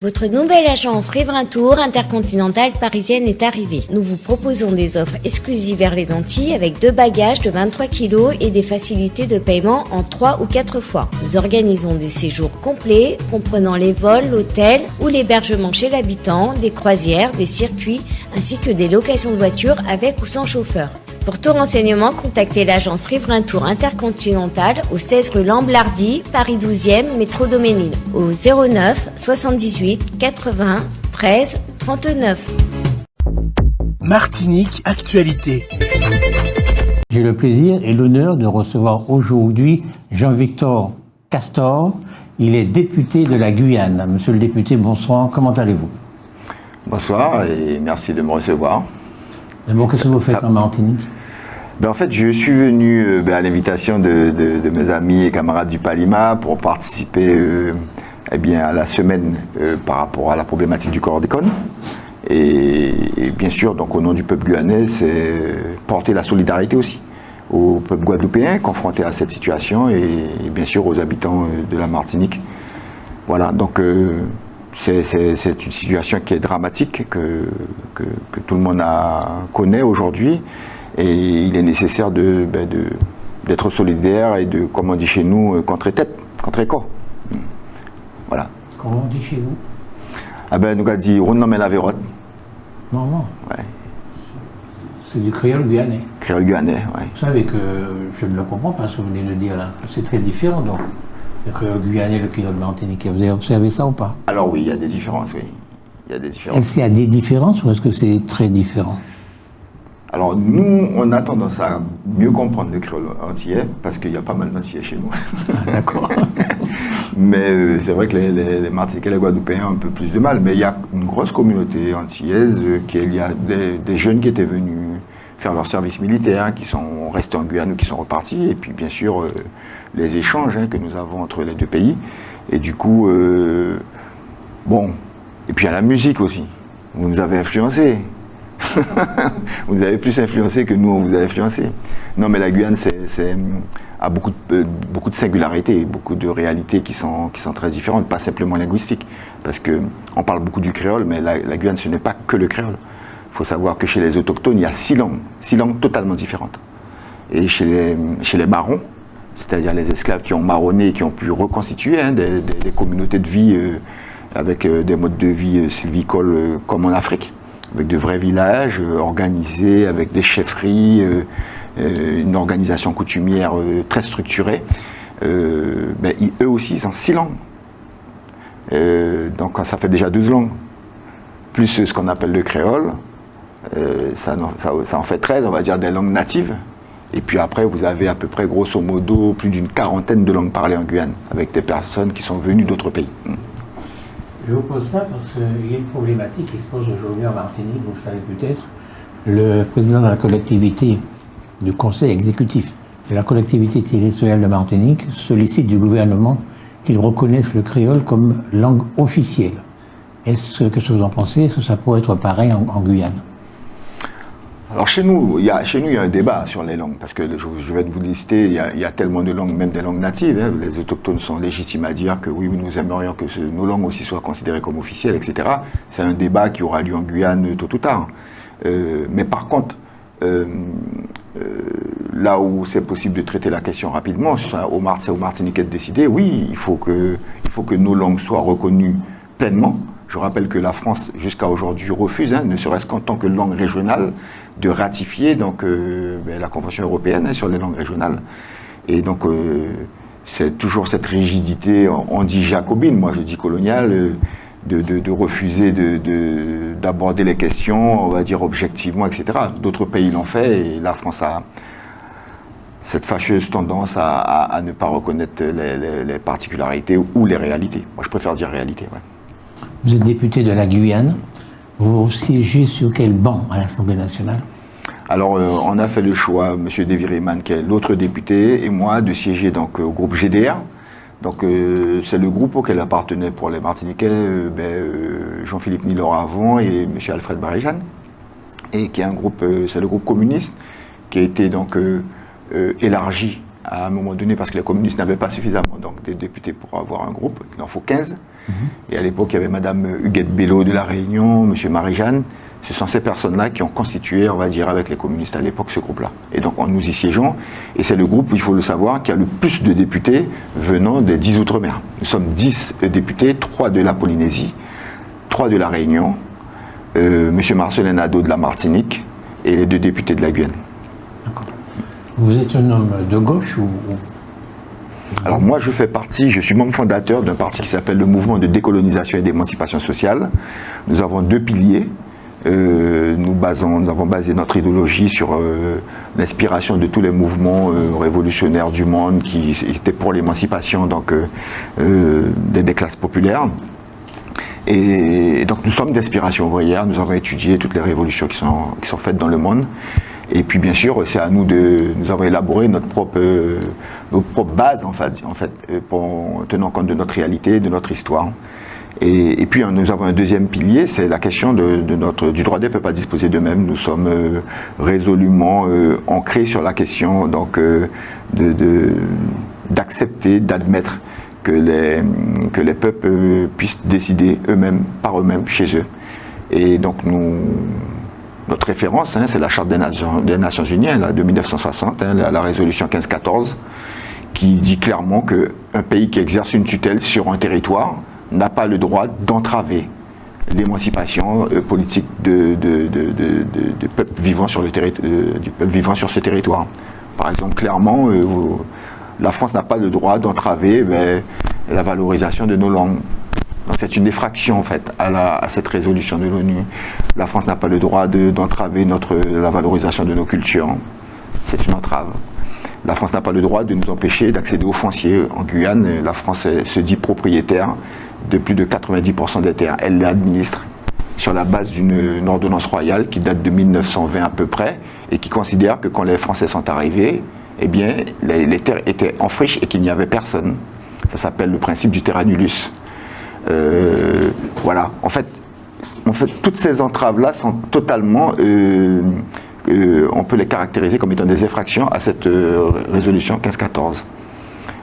Votre nouvelle agence Riverain Tour intercontinentale parisienne est arrivée. Nous vous proposons des offres exclusives vers les Antilles avec 2 bagages de 23 kg et des facilités de paiement en 3 ou 4 fois. Nous organisons des séjours complets comprenant les vols, l'hôtel ou l'hébergement chez l'habitant, des croisières, des circuits ainsi que des locations de voitures avec ou sans chauffeur. Pour tout renseignement, contactez l'agence Riverain Tour Intercontinental au 16 rue Lamblardy, Paris 12e, métro Doménil, au 09 78 80 13 39. Martinique Actualité. J'ai le plaisir et l'honneur de recevoir aujourd'hui Jean-Victor Castor. Il est député de la Guyane. Monsieur le député, bonsoir, comment allez-vous? Bonsoir et merci de me recevoir. D'abord, qu'est-ce que vous faites en Martinique? En fait, je suis venu à l'invitation de mes amis et camarades du Palima pour participer à la semaine par rapport à la problématique du chlordécone. Et bien sûr, donc, au nom du peuple guyanais, c'est porter la solidarité aussi au peuple guadeloupéen confronté à cette situation et bien sûr aux habitants de la Martinique. Voilà, donc c'est une situation qui est dramatique, que tout le monde connaît aujourd'hui. Et il est nécessaire d'être solidaire et de, comme on dit chez nous, contre-tête, contre-éco. Voilà. Comment on dit chez vous? Nous avons dit, on nomme la vérote. Non. Ouais. C'est du créole guyanais. Créole guyanais, oui. Vous savez que je ne le comprends pas ce que vous venez de dire là. C'est très différent donc. Le créole guyanais et le créole martiniquais. Vous avez observé ça ou pas? Alors oui, il y a des différences, oui. Il y a des différences. Est-ce qu'il y a des différences ou est-ce que c'est très différent? Alors nous, on a tendance à mieux comprendre le créole antillais parce qu'il y a pas mal d'antillais chez nous. Ah, d'accord. Mais c'est vrai que les Martiniquais et les Guadeloupéens ont un peu plus de mal. Mais il y a une grosse communauté antillaise, il y a des jeunes qui étaient venus faire leur service militaire, qui sont restés en Guyane ou qui sont repartis. Et puis bien sûr, les échanges que nous avons entre les deux pays. Et du coup, et puis il y a la musique aussi. Vous nous avez influencés. Vous nous avez plus influencé que nous, on vous a influencé. Non, mais la Guyane a beaucoup de singularités, beaucoup de réalités qui sont très différentes, pas simplement linguistiques. Parce qu'on parle beaucoup du créole, mais la Guyane, ce n'est pas que le créole. Il faut savoir que chez les autochtones, il y a 6 langues totalement différentes. Et chez les marrons, c'est-à-dire les esclaves qui ont marronné, qui ont pu reconstituer des communautés de vie avec des modes de vie sylvicoles comme en Afrique, avec de vrais villages organisés, avec des chefferies, une organisation coutumière très structurée. Eux aussi, ils ont 6 langues. Donc ça fait déjà 12 langues. Plus ce qu'on appelle le créole, ça en fait 13, on va dire, des langues natives. Et puis après, vous avez à peu près, grosso modo, plus d'une quarantaine de langues parlées en Guyane, avec des personnes qui sont venues d'autres pays. Je vous pose ça parce qu'il y a une problématique qui se pose aujourd'hui en Martinique, vous le savez peut-être. Le président de la collectivité, du conseil exécutif de la collectivité territoriale de Martinique sollicite du gouvernement qu'il reconnaisse le créole comme langue officielle. Qu'est-ce que vous en pensez? Est-ce que ça pourrait être pareil en Guyane? Alors chez nous, il y a un débat sur les langues, parce que je vais vous lister, il y a tellement de langues, même des langues natives. Les autochtones sont légitimes à dire que oui, nous aimerions que nos langues aussi soient considérées comme officielles, etc. C'est un débat qui aura lieu en Guyane tôt ou tard. Mais par contre, là où c'est possible de traiter la question rapidement, c'est aux Martiniquais de décider, oui, il faut que nos langues soient reconnues pleinement. Je rappelle que la France, jusqu'à aujourd'hui, refuse, ne serait-ce qu'en tant que langue régionale, de ratifier la Convention européenne sur les langues régionales. Et donc, c'est toujours cette rigidité, on dit jacobine, moi je dis coloniale, de refuser d'aborder les questions, on va dire objectivement, etc. D'autres pays l'ont fait et la France a cette fâcheuse tendance à ne pas reconnaître les particularités ou les réalités. Moi je préfère dire réalité, ouais. Vous êtes député de la Guyane. Vous siégez sur quel banc à l'Assemblée nationale? Alors, on a fait le choix, M. Deviriman, qui est l'autre député, et moi, de siéger donc, au groupe GDR. Donc, c'est le groupe auquel appartenaient pour les Martiniquais Jean-Philippe Milor avant et M. Alfred Baréjane. Et qui est c'est le groupe communiste, qui a été donc élargi à un moment donné, parce que les communistes n'avaient pas suffisamment donc, de députés pour avoir un groupe, il en faut 15. Et à l'époque, il y avait Madame Huguette Bello de La Réunion, Monsieur Marie-Jeanne. Ce sont ces personnes-là qui ont constitué, on va dire, avec les communistes à l'époque, ce groupe-là. Et donc, nous y siégeons. Et c'est le groupe, il faut le savoir, qui a le plus de députés venant des 10 Outre-mer. Nous sommes 10 députés, 3 de la Polynésie, 3 de La Réunion, Monsieur Marcelin Nadeau de la Martinique et les 2 députés de la Guyane. D'accord. Vous êtes un homme de gauche ou... Alors moi, je suis membre fondateur d'un parti qui s'appelle le Mouvement de décolonisation et d'émancipation sociale. Nous avons 2 piliers. Nous avons basé notre idéologie sur l'inspiration de tous les mouvements révolutionnaires du monde qui étaient pour l'émancipation des classes populaires. Et donc nous sommes d'inspiration ouvrière, nous avons étudié toutes les révolutions qui sont faites dans le monde. Et puis bien sûr, c'est à nous nous avons élaboré notre propre base en fait, pour tenant compte de notre réalité, de notre histoire. Et puis nous avons un deuxième pilier, c'est la question du droit des peuples à disposer d'eux-mêmes. Nous sommes résolument ancrés sur la question d'accepter, d'admettre que les peuples puissent décider eux-mêmes, par eux-mêmes, chez eux. Et donc notre référence, c'est la Charte des Nations Unies de 1960, la résolution 1514, qui dit clairement qu'un pays qui exerce une tutelle sur un territoire n'a pas le droit d'entraver l'émancipation politique du peuple vivant sur ce territoire. Par exemple, clairement, la France n'a pas le droit d'entraver la valorisation de nos langues. Donc c'est une effraction en fait à cette résolution de l'ONU. La France n'a pas le droit d'entraver la valorisation de nos cultures. C'est une entrave. La France n'a pas le droit de nous empêcher d'accéder aux fonciers. En Guyane, la France se dit propriétaire de plus de 90% des terres. Elle l'administre sur la base d'une ordonnance royale qui date de 1920 à peu près et qui considère que quand les Français sont arrivés, eh bien, les terres étaient en friche et qu'il n'y avait personne. Ça s'appelle le principe du terra nullius. Voilà. En fait, toutes ces entraves-là sont totalement, on peut les caractériser comme étant des effractions à cette résolution 1514.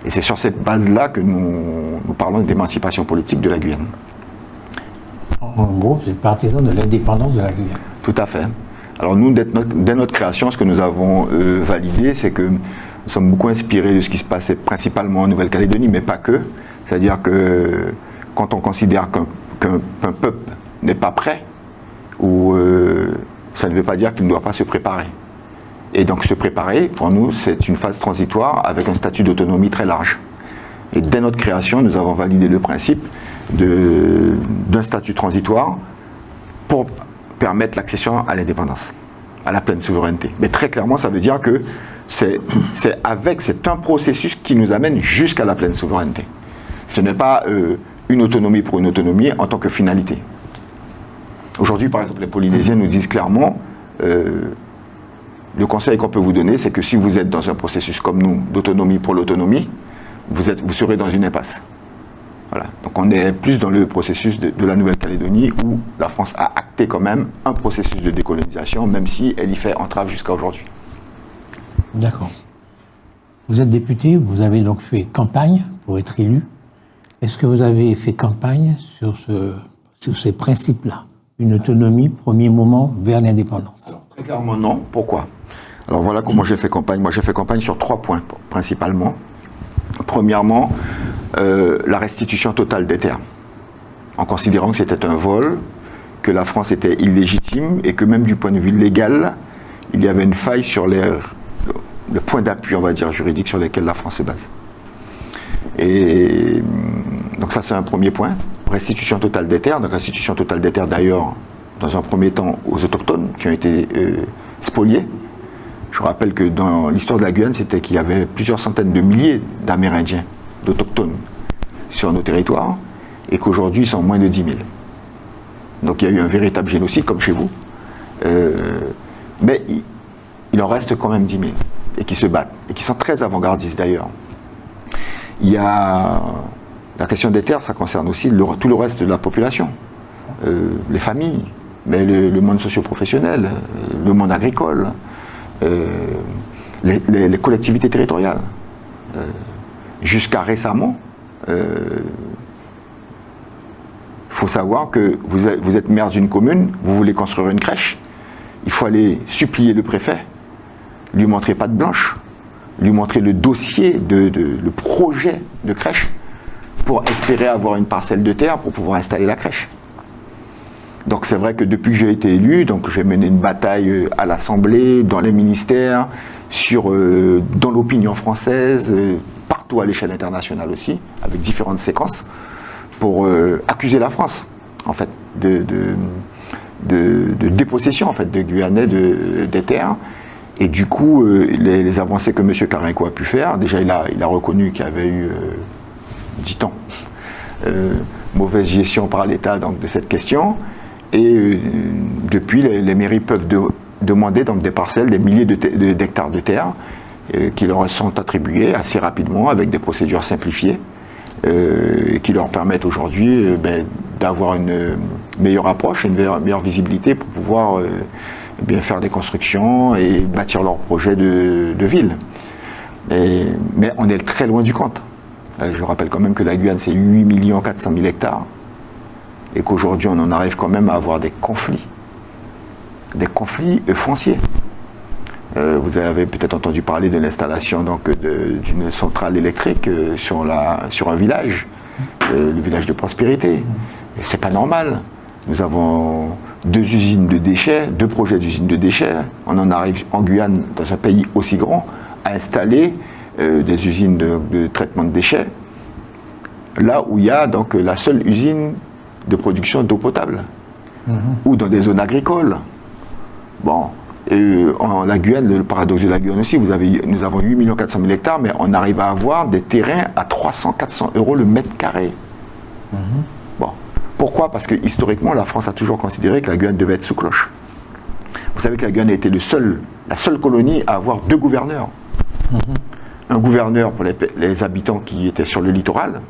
Et c'est sur cette base-là que nous parlons d'émancipation politique de la Guyane. En gros, vous êtes partisan de l'indépendance de la Guyane. Tout à fait. Alors nous, dès notre création, ce que nous avons validé, c'est que nous sommes beaucoup inspirés de ce qui se passait principalement en Nouvelle-Calédonie, mais pas que. C'est-à-dire que quand on considère qu'un peuple n'est pas prêt, ça ne veut pas dire qu'il ne doit pas se préparer. Et donc se préparer, pour nous, c'est une phase transitoire avec un statut d'autonomie très large. Et dès notre création, nous avons validé le principe d'un statut transitoire pour permettre l'accession à l'indépendance, à la pleine souveraineté. Mais très clairement, ça veut dire que c'est un processus qui nous amène jusqu'à la pleine souveraineté. Ce n'est pas une autonomie pour une autonomie en tant que finalité. Aujourd'hui, par exemple, les Polynésiens nous disent clairement, le conseil qu'on peut vous donner, c'est que si vous êtes dans un processus comme nous, d'autonomie pour l'autonomie, vous serez dans une impasse. Voilà. Donc on est plus dans le processus de la Nouvelle-Calédonie où la France a acté quand même un processus de décolonisation, même si elle y fait entrave jusqu'à aujourd'hui. D'accord. Vous êtes député, vous avez donc fait campagne pour être élu. Est-ce que vous avez fait campagne sur ces principes-là? Une autonomie, premier moment, vers l'indépendance? Alors, très clairement non. Pourquoi? Alors voilà comment j'ai fait campagne. Moi j'ai fait campagne sur 3 points principalement. Premièrement, la restitution totale des terres, en considérant que c'était un vol, que la France était illégitime et que même du point de vue légal, il y avait une faille sur le point d'appui, on va dire, juridique sur lesquels la France se base. Et donc ça c'est un premier point. Restitution totale des terres. Donc restitution totale des terres d'ailleurs, dans un premier temps, aux autochtones qui ont été spoliés. Je rappelle que dans l'histoire de la Guyane, c'était qu'il y avait plusieurs centaines de milliers d'Amérindiens, d'autochtones sur nos territoires, et qu'aujourd'hui ils sont moins de 10 000. Donc il y a eu un véritable génocide, comme chez vous. Mais il en reste quand même 10 000, et qui se battent, et qui sont très avant-gardistes d'ailleurs. Il y a la question des terres, ça concerne aussi tout le reste de la population, les familles, mais le monde socio-professionnel, le monde agricole, les collectivités territoriales. Jusqu'à récemment, il faut savoir que vous êtes maire d'une commune, vous voulez construire une crèche, il faut aller supplier le préfet, lui montrer patte blanche, lui montrer le dossier, le projet de crèche, pour espérer avoir une parcelle de terre pour pouvoir installer la crèche. Donc c'est vrai que depuis que j'ai été élu, donc j'ai mené une bataille à l'Assemblée, dans les ministères, dans l'opinion française, partout à l'échelle internationale aussi, avec différentes séquences, pour accuser la France, en fait, de dépossession, en fait, de Guyanais des terres. Et du coup, les avancées que M. Carenco a pu faire, déjà il a reconnu qu'il y avait eu, dit-on, mauvaise gestion par l'État donc, de cette question. Et depuis, les mairies peuvent demander donc, des parcelles, des milliers d'hectares de terre qui leur sont attribués assez rapidement avec des procédures simplifiées qui leur permettent aujourd'hui d'avoir une meilleure approche, une meilleure visibilité pour pouvoir faire des constructions et bâtir leurs projets de ville. Mais on est très loin du compte. Je rappelle quand même que la Guyane, c'est 8 400 000 hectares et qu'aujourd'hui, on en arrive quand même à avoir des conflits fonciers. Vous avez peut-être entendu parler de l'installation d'une centrale électrique sur un village, le village de Prospérité. C'est pas normal. Nous avons 2 usines de déchets, 2 projets d'usines de déchets. On en arrive en Guyane, dans un pays aussi grand, à installer des usines de traitement de déchets, là où il y a donc la seule usine de production d'eau potable, ou dans des zones agricoles. Bon, en la Guyane, le paradoxe de la Guyane aussi, nous avons 8 400 000 hectares, mais on arrive à avoir des terrains à 300-400 € le mètre carré. Bon, pourquoi? Parce que historiquement, la France a toujours considéré que la Guyane devait être sous cloche. Vous savez que la Guyane a été la seule colonie à avoir 2 gouverneurs. Un gouverneur pour les habitants qui étaient sur le littoral,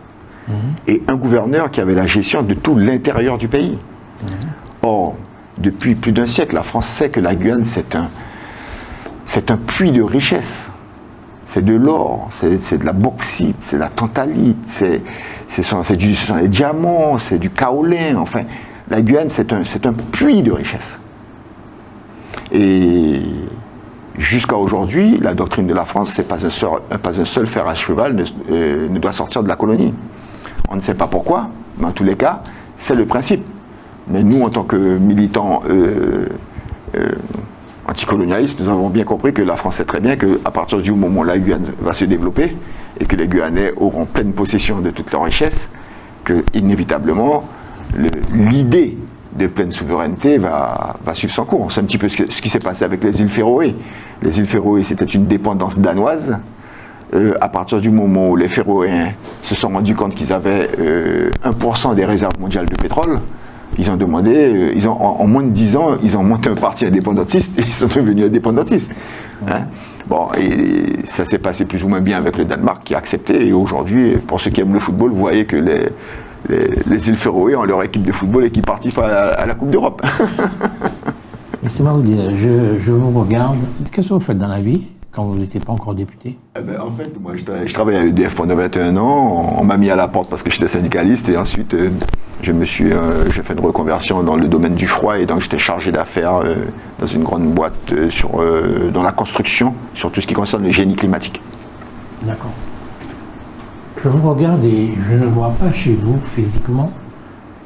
et un gouverneur qui avait la gestion de tout l'intérieur du pays. Or, depuis plus d'1 siècle, la France sait que la Guyane, c'est un puits de richesse. C'est de l'or, c'est de la bauxite, c'est de la tantalite, ce sont des diamants, c'est du kaolin. Enfin, la Guyane, c'est un puits de richesse. Et jusqu'à aujourd'hui, la doctrine de la France, c'est pas un seul fer à cheval ne doit sortir de la colonie. On ne sait pas pourquoi, mais en tous les cas, c'est le principe. Mais nous, en tant que militants anticolonialistes, nous avons bien compris que la France sait très bien qu'à partir du moment où la Guyane va se développer et que les Guyanais auront pleine possession de toutes leurs richesses, que inévitablement, l'idée de pleine souveraineté va suivre son cours. C'est un petit peu ce qui s'est passé avec les îles Féroé. Les îles Féroé, c'était une dépendance danoise. À partir du moment où les Féroéens se sont rendus compte qu'ils avaient 1% des réserves mondiales de pétrole, ils ont demandé, en moins de 10 ans, ils ont monté un parti indépendantiste et ils sont devenus indépendantistes. Bon, et ça s'est passé plus ou moins bien avec le Danemark qui a accepté. Et aujourd'hui, pour ceux qui aiment le football, vous voyez que les îles Féroé ont leur équipe de football et qui participent à la Coupe d'Europe. Laissez-moi vous dire, je vous regarde. Qu'est-ce que vous faites dans la vie quand vous n'étiez pas encore député? En fait, moi, je travaillais à EDF pendant 21 ans. On m'a mis à la porte parce que j'étais syndicaliste. Et ensuite, j'ai fait une reconversion dans le domaine du froid. Et donc, j'étais chargé d'affaires dans une grande boîte dans la construction, sur tout ce qui concerne le génie climatique. D'accord. Je vous regarde et je ne vois pas chez vous, physiquement,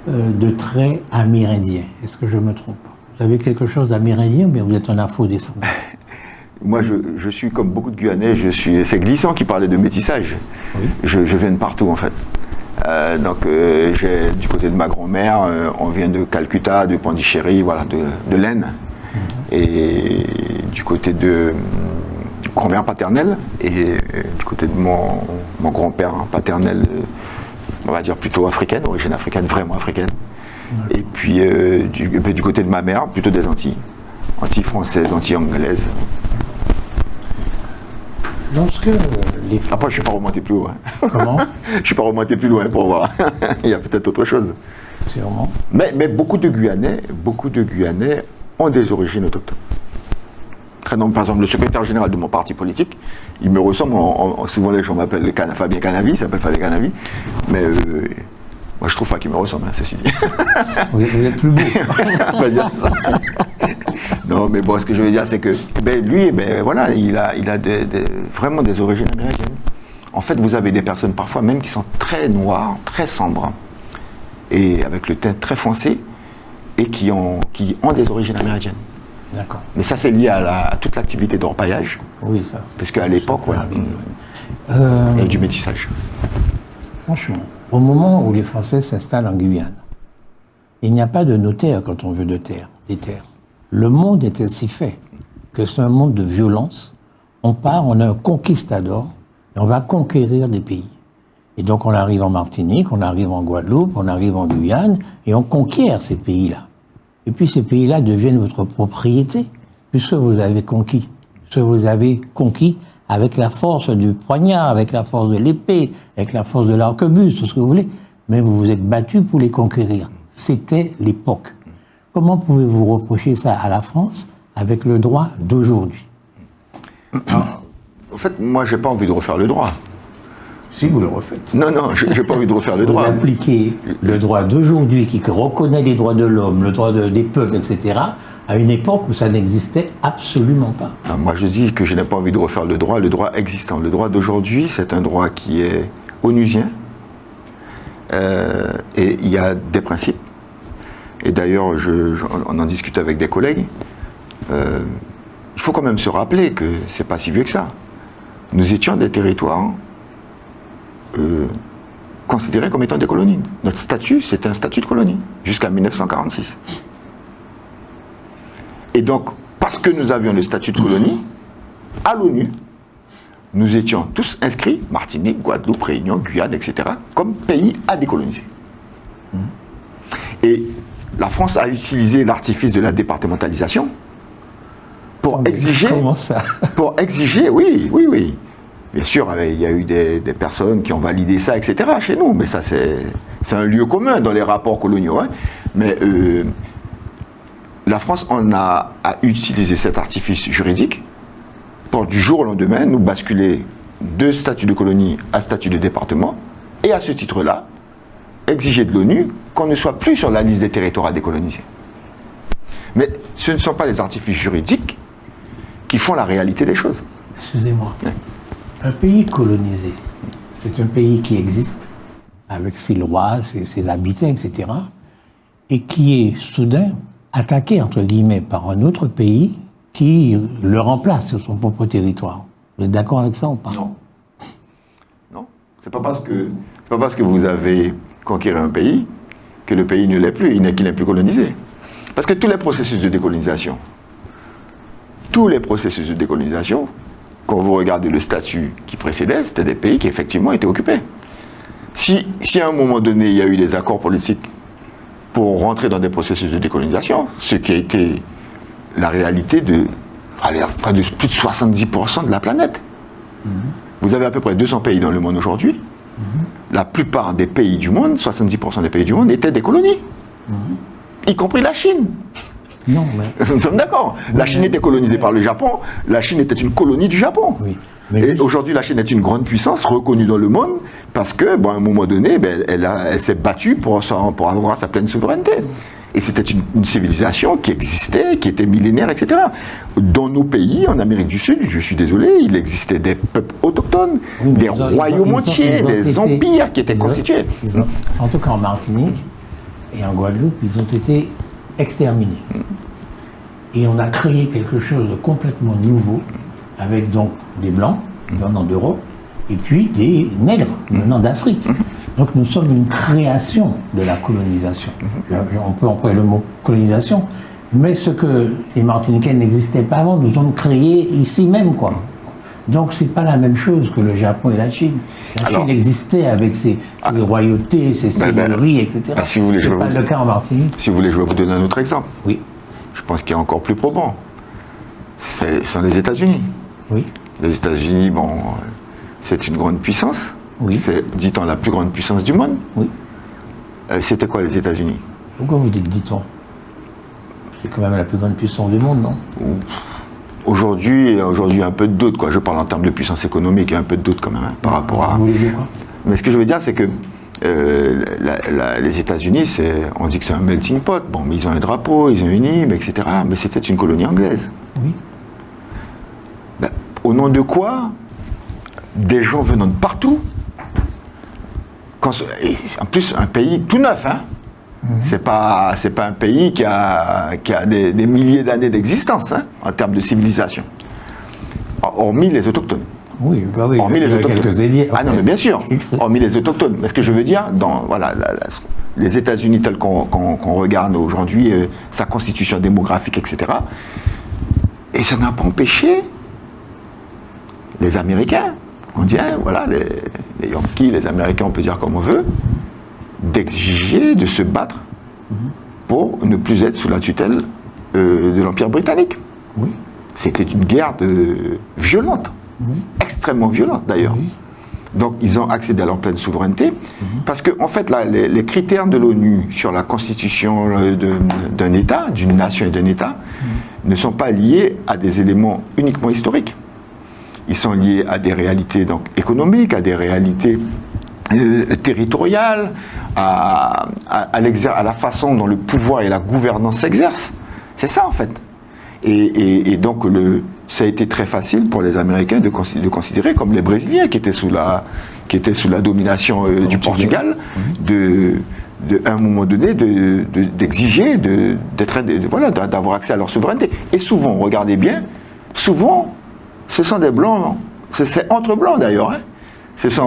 de traits amérindiens. Est-ce que je me trompe? Vous avez quelque chose d'amérindien, mais vous êtes un afro-descendant. Moi, je suis comme beaucoup de Guyanais, c'est Glissant qui parlait de métissage. Oui. Je viens de partout, en fait. Du côté de ma grand-mère, on vient de Calcutta, de Pondichéry, voilà, de l'Aisne. Et du côté de grand-mère paternelle, et du côté de mon grand-père paternel, on va dire plutôt africaine, origine africaine, vraiment africaine. Et puis du côté de ma mère, plutôt des Antilles. Antilles françaises, Antilles anglaises. Lorsque les Français... Après, je ne suis pas remonté plus loin. Comment? Je ne suis pas remonté plus loin pour voir. Il y a peut-être autre chose. très nombreux. Par exemple, le secrétaire général de mon parti politique, il me ressemble, souvent les gens m'appellent Fabien Canavi, il s'appelle Fabien Canavi, mais moi je trouve pas qu'il me ressemble, hein, ceci dit. Vous êtes plus beau. On va dire ça. Non, mais bon, ce que je veux dire, c'est que lui, voilà, il a vraiment des origines américaines. En fait, vous avez des personnes parfois même qui sont très noires, très sombres, et avec le teint très foncé, et qui ont des origines américaines. D'accord. Mais ça, c'est lié à toute l'activité d'orpaillage. Oui, ça. Parce qu'à l'époque, il y a du métissage. Franchement, au moment où les Français s'installent en Guyane, il n'y a pas de notaire quand on veut des terres. Le monde est ainsi fait que c'est un monde de violence. On part, on est un conquistador, et on va conquérir des pays. Et donc on arrive en Martinique, on arrive en Guadeloupe, on arrive en Guyane, et on conquiert ces pays-là. Et puis ces pays-là deviennent votre propriété, puisque vous avez conquis. Puisque vous avez conquis avec la force du poignard, avec la force de l'épée, avec la force de l'arquebuse, tout ce que vous voulez. Mais vous vous êtes battus pour les conquérir. C'était l'époque. Comment pouvez-vous reprocher ça à la France avec le droit d'aujourd'hui? En fait, moi, j'ai pas envie de refaire le droit. Si vous le refaites. Non, j'ai pas envie de refaire le droit. Vous appliquez le droit d'aujourd'hui qui reconnaît les droits de l'homme, le droit des peuples, etc., à une époque où ça n'existait absolument pas. Non, moi, je dis que je n'ai pas envie de refaire le droit existant. Le droit d'aujourd'hui, c'est un droit qui est onusien, et il y a des principes. Et d'ailleurs, on en discute avec des collègues. Il faut quand même se rappeler que c'est pas si vieux que ça. Nous étions des territoires considérés comme étant des colonies. Notre statut, c'était un statut de colonie, jusqu'à 1946. Et donc, parce que nous avions le statut de colonie, à l'ONU, nous étions tous inscrits, Martinique, Guadeloupe, Réunion, Guyane, etc., comme pays à décoloniser. Et la France a utilisé l'artifice de la départementalisation pour exiger... Comment ça? Pour exiger, oui. Bien sûr, il y a eu des personnes qui ont validé ça, etc. chez nous, mais ça, c'est un lieu commun dans les rapports coloniaux. Hein. Mais la France a utilisé cet artifice juridique pour, du jour au lendemain, nous basculer de statut de colonie à statut de département, et à ce titre-là, exiger de l'ONU qu'on ne soit plus sur la liste des territoires à décoloniser. Mais ce ne sont pas les artifices juridiques qui font la réalité des choses. Excusez-moi. Ouais. Un pays colonisé, c'est un pays qui existe, avec ses lois, ses habitants, etc., et qui est soudain attaqué, entre guillemets, par un autre pays qui le remplace sur son propre territoire. Vous êtes d'accord avec ça ou pas? Non. Non. C'est pas parce que vous avez conquérir un pays que le pays ne l'est plus, qu'il n'est plus colonisé. Parce que tous les processus de décolonisation, quand vous regardez le statut qui précédait, c'était des pays qui effectivement étaient occupés. Si à un moment donné, il y a eu des accords politiques pour rentrer dans des processus de décolonisation, ce qui a été la réalité de près de plus de 70% de la planète. Vous avez à peu près 200 pays dans le monde aujourd'hui. La plupart des pays du monde, 70% des pays du monde, étaient des colonies. Y compris la Chine. Non, mais... Nous sommes d'accord. La Chine était colonisée par le Japon. La Chine était une colonie du Japon. Oui. Et aujourd'hui, la Chine est une grande puissance reconnue dans le monde parce que, à un moment donné, elle s'est battue pour avoir sa pleine souveraineté. Et c'était une civilisation qui existait, qui était millénaire, etc. Dans nos pays, en Amérique du Sud, je suis désolé, il existait des peuples autochtones, des royaumes entiers, des empires qui étaient constitués. En tout cas, en Martinique et en Guadeloupe, ils ont été exterminés. Et on a créé quelque chose de complètement nouveau, avec donc des Blancs venant d'Europe, et puis des Nègres venant d'Afrique. Donc nous sommes une création de la colonisation. On peut employer le mot colonisation, mais ce que les Martiniquais n'existaient pas avant, nous sommes créés ici même, quoi. Donc c'est pas la même chose que le Japon et la Chine. Chine existait avec ses royautés, ses seigneuries, etc. Si vous voulez, c'est pas le cas en Martinique. Si vous voulez, je vais vous donner un autre exemple. Oui. Je pense qu'il est encore plus probant. Ce sont les États-Unis. Oui. Les États-Unis, c'est une grande puissance. Oui. C'est, dit-on, la plus grande puissance du monde. Oui. C'était quoi les États-Unis? Pourquoi vous dites dit-on? C'est quand même la plus grande puissance du monde, non? Aujourd'hui, il y a un peu de doute, quoi. Je parle en termes de puissance économique, il y a un peu de doute quand même, hein, par rapport à... Vous voulez dire quoi? Mais ce que je veux dire, c'est que les États-Unis, on dit que c'est un melting pot. Bon, mais ils ont un drapeau, ils ont une hymne, etc. Mais c'était une colonie anglaise. Oui. Ben, au nom de quoi des gens venant de partout, et en plus un pays tout neuf, hein. C'est pas un pays qui a des milliers d'années d'existence, hein, en termes de civilisation. Hormis les autochtones. Oui, regardez, Hormis les autochtones. quelques édiers. Ah non, mais bien sûr, hormis les autochtones. Mais ce que je veux dire, dans les États-Unis tels qu'on regarde aujourd'hui, sa constitution démographique, etc., et ça n'a pas empêché les Américains, on dit, hein, voilà, les Yankees, les Américains, on peut dire comme on veut, d'exiger, de se battre pour ne plus être sous la tutelle de l'Empire britannique. Oui. C'était une guerre violente, extrêmement violente d'ailleurs. Oui. Donc ils ont accédé à leur pleine souveraineté, parce que en fait là, les critères de l'ONU sur la constitution d'un État, d'une nation et d'un État, ne sont pas liés à des éléments uniquement historiques. Ils sont liés à des réalités donc, économiques, à des réalités territoriales, à la façon dont le pouvoir et la gouvernance s'exercent. C'est ça en fait. Et donc ça a été très facile pour les Américains de considérer comme les Brésiliens qui étaient sous la domination du Portugal, à un moment donné d'exiger d'avoir accès à leur souveraineté. Et souvent, regardez bien, souvent ce sont des blancs, c'est entre blancs d'ailleurs. Hein. Ce sont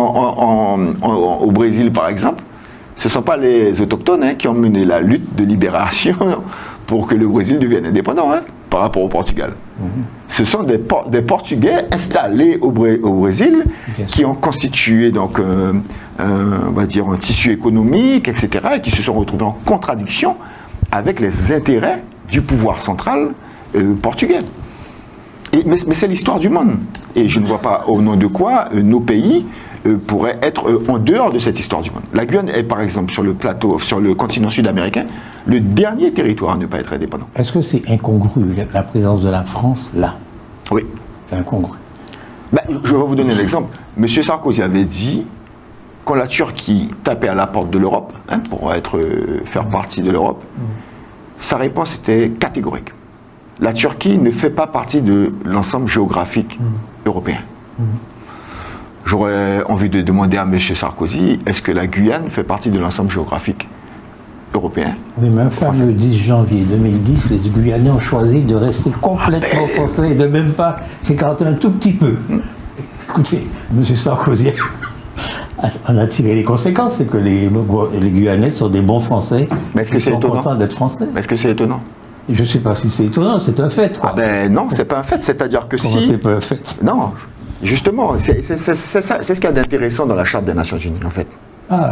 au Brésil par exemple, ce ne sont pas les autochtones qui ont mené la lutte de libération pour que le Brésil devienne indépendant par rapport au Portugal. Ce sont des Portugais installés au Brésil qui ont constitué donc on va dire un tissu économique, etc., et qui se sont retrouvés en contradiction avec les intérêts du pouvoir central portugais. Mais c'est l'histoire du monde. Et je ne vois pas au nom de quoi nos pays pourraient être en dehors de cette histoire du monde. La Guyane est par exemple sur le continent sud-américain, le dernier territoire à ne pas être indépendant. Est-ce que c'est incongru, la présence de la France là? Oui. C'est incongru. Je vais vous donner l'exemple. M. Sarkozy avait dit, quand la Turquie tapait à la porte de l'Europe, pour faire partie de l'Europe, sa réponse était catégorique. La Turquie ne fait pas partie de l'ensemble géographique européen. J'aurais envie de demander à M. Sarkozy, est-ce que la Guyane fait partie de l'ensemble géographique européen? Oui, mais un fameux 10 janvier 2010, les Guyanais ont choisi de rester complètement français et de même pas s'écarter un tout petit peu. Écoutez, M. Sarkozy on a tiré les conséquences, c'est que les Guyanais sont des bons Français. Mais est-ce que c'est étonnant? Contents d'être Français. Est-ce que c'est étonnant? Je ne sais pas si c'est étonnant, c'est un fait. Quoi. Non, c'est pas un fait, c'est-à-dire que Comment c'est pas un fait? Non, justement, c'est ce qu'il y a d'intéressant dans la Charte des Nations Unies, en fait. Ah.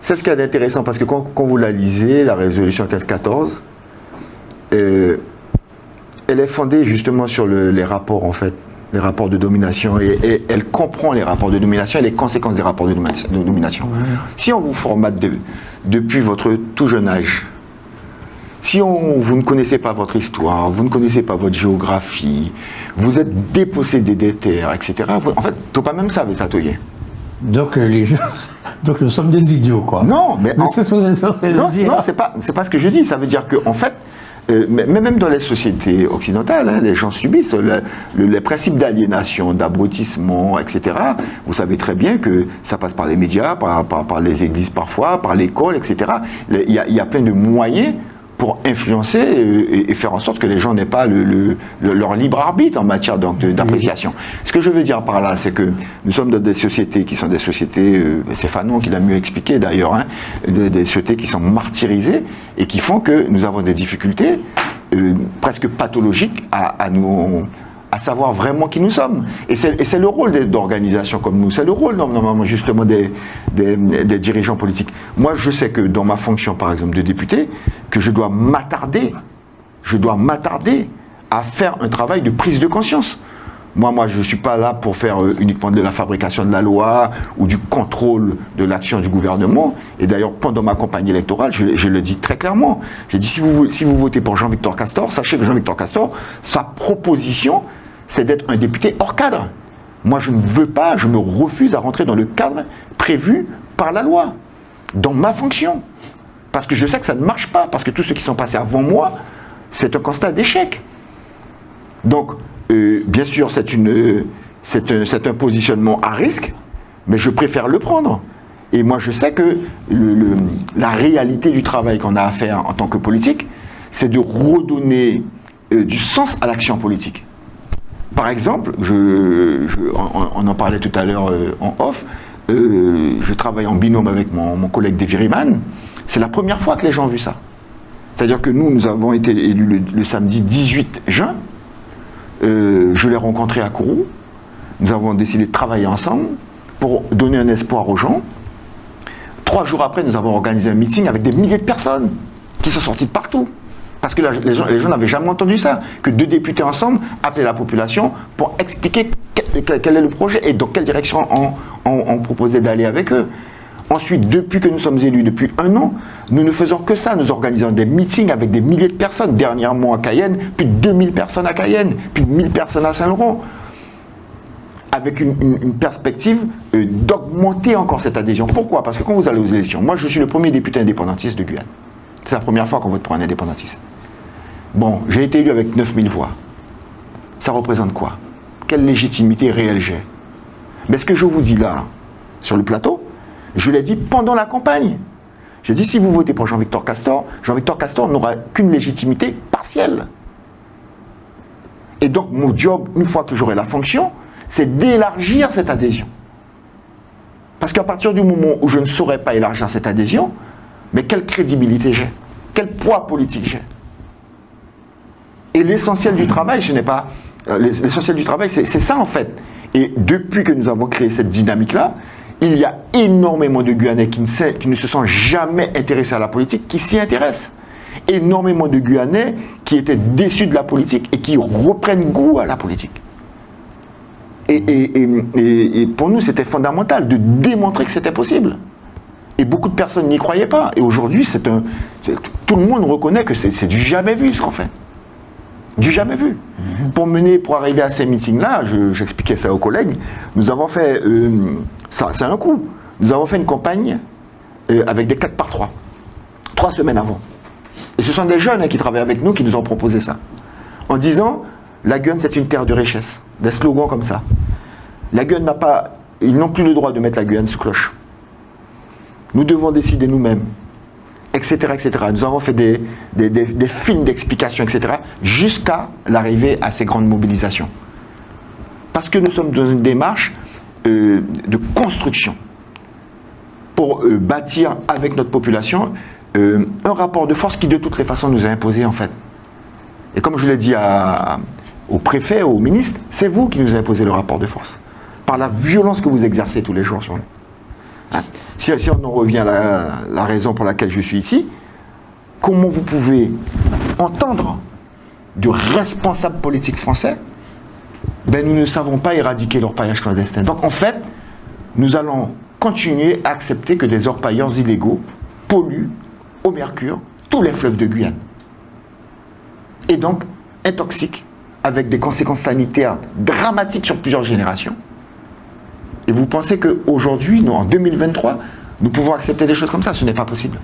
C'est ce qu'il y a d'intéressant, parce que quand vous la lisez, la résolution 1514, elle est fondée justement sur les rapports, en fait, les rapports de domination, et elle comprend les rapports de domination et les conséquences des rapports de domination. Si on vous formate depuis votre tout jeune âge, si vous ne connaissez pas votre histoire, vous ne connaissez pas votre géographie, vous êtes dépossédé des terres, etc., en fait, tu pas même ça, ça te y est. Donc donc nous sommes des idiots, quoi. Non, mais c'est ce que vous êtes censé dire. Non, c'est pas ce que je dis. Ça veut dire qu'en fait, même dans les sociétés occidentales, les gens subissent les principes d'aliénation, d'abrutissement, etc. Vous savez très bien que ça passe par les médias, par les églises parfois, par l'école, etc. Il y a plein de moyens pour influencer et faire en sorte que les gens n'aient pas leur libre arbitre en matière d'appréciation. Ce que je veux dire par là, c'est que nous sommes dans des sociétés qui sont des sociétés, c'est Fanon qui l'a mieux expliqué d'ailleurs, des sociétés qui sont martyrisées et qui font que nous avons des difficultés presque pathologiques à savoir vraiment qui nous sommes. Et c'est le rôle d'organisations comme nous, c'est le rôle normalement justement des dirigeants politiques. Moi, je sais que dans ma fonction, par exemple, de député, que je dois m'attarder à faire un travail de prise de conscience Moi, je ne suis pas là pour faire uniquement de la fabrication de la loi ou du contrôle de l'action du gouvernement. Et d'ailleurs, pendant ma campagne électorale, je le dis très clairement. J'ai dit, si vous votez pour Jean-Victor Castor, sachez que Jean-Victor Castor, sa proposition, c'est d'être un député hors cadre. Moi, je ne veux pas, je me refuse à rentrer dans le cadre prévu par la loi, dans ma fonction. Parce que je sais que ça ne marche pas, parce que tous ceux qui sont passés avant moi, c'est un constat d'échec. Donc, bien sûr, c'est un positionnement à risque, mais je préfère le prendre. Et moi, je sais que la réalité du travail qu'on a à faire en tant que politique, c'est de redonner du sens à l'action politique. Par exemple, on en parlait tout à l'heure en off, je travaille en binôme avec mon collègue Davy Riemann. C'est la première fois que les gens ont vu ça. C'est-à-dire que nous avons été élus le samedi 18 juin. Je l'ai rencontré à Kourou. Nous avons décidé de travailler ensemble pour donner un espoir aux gens. 3 jours après, nous avons organisé un meeting avec des milliers de personnes qui sont sorties de partout. Parce que les gens n'avaient jamais entendu ça, que 2 députés ensemble appelaient la population pour expliquer quel est le projet et dans quelle direction on proposait d'aller avec eux. Ensuite, depuis que nous sommes élus, depuis 1 an, nous ne faisons que ça. Nous organisons des meetings avec des milliers de personnes. Dernièrement à Cayenne, plus de 2000 personnes à Cayenne, plus de 1000 personnes à Saint-Laurent. Avec une perspective d'augmenter encore cette adhésion. Pourquoi? Parce que quand vous allez aux élections, moi je suis le premier député indépendantiste de Guyane. C'est la première fois qu'on vote pour un indépendantiste. Bon, j'ai été élu avec 9000 voix. Ça représente quoi? Quelle légitimité réelle j'ai? Mais ce que je vous dis là, sur le plateau, je l'ai dit pendant la campagne. J'ai dit, si vous votez pour Jean-Victor Castor n'aura qu'une légitimité partielle. Et donc, mon job, une fois que j'aurai la fonction, c'est d'élargir cette adhésion. Parce qu'à partir du moment où je ne saurais pas élargir cette adhésion, mais quelle crédibilité j'ai? Quel poids politique j'ai? Et l'essentiel du travail, ce n'est pas... L'essentiel du travail, c'est ça en fait. Et depuis que nous avons créé cette dynamique-là, il y a énormément de Guyanais qui ne se sont jamais intéressés à la politique, qui s'y intéressent. Énormément de Guyanais qui étaient déçus de la politique et qui reprennent goût à la politique. Et pour nous, c'était fondamental de démontrer que c'était possible. Et beaucoup de personnes n'y croyaient pas. Et aujourd'hui, tout le monde reconnaît que c'est du jamais vu ce qu'on fait. Du jamais vu. Pour arriver à ces meetings-là, j'expliquais ça aux collègues, nous avons fait, ça c'est un coup, nous avons fait une campagne avec des 4x3, 3 semaines avant. Et ce sont des jeunes qui travaillent avec nous qui nous ont proposé ça. En disant, la Guyane c'est une terre de richesse. Des slogans comme ça. La Guyane ils n'ont plus le droit de mettre la Guyane sous cloche. Nous devons décider nous-mêmes. Etc., etc. Nous avons fait des films d'explication, etc., jusqu'à l'arrivée à ces grandes mobilisations. Parce que nous sommes dans une démarche de construction pour bâtir avec notre population un rapport de force qui, de toutes les façons, nous a imposé, en fait. Et comme je l'ai dit au préfet, au ministre, c'est vous qui nous imposez le rapport de force, par la violence que vous exercez tous les jours sur nous. Hein? Si on en revient à la raison pour laquelle je suis ici, comment vous pouvez entendre de responsables politiques français, nous ne savons pas éradiquer l'orpaillage clandestin. Donc en fait, nous allons continuer à accepter que des orpailleurs illégaux polluent au mercure tous les fleuves de Guyane. Et donc intoxiquent avec des conséquences sanitaires dramatiques sur plusieurs générations. Et vous pensez qu'aujourd'hui, en 2023, nous pouvons accepter des choses comme ça? Ce n'est pas possible.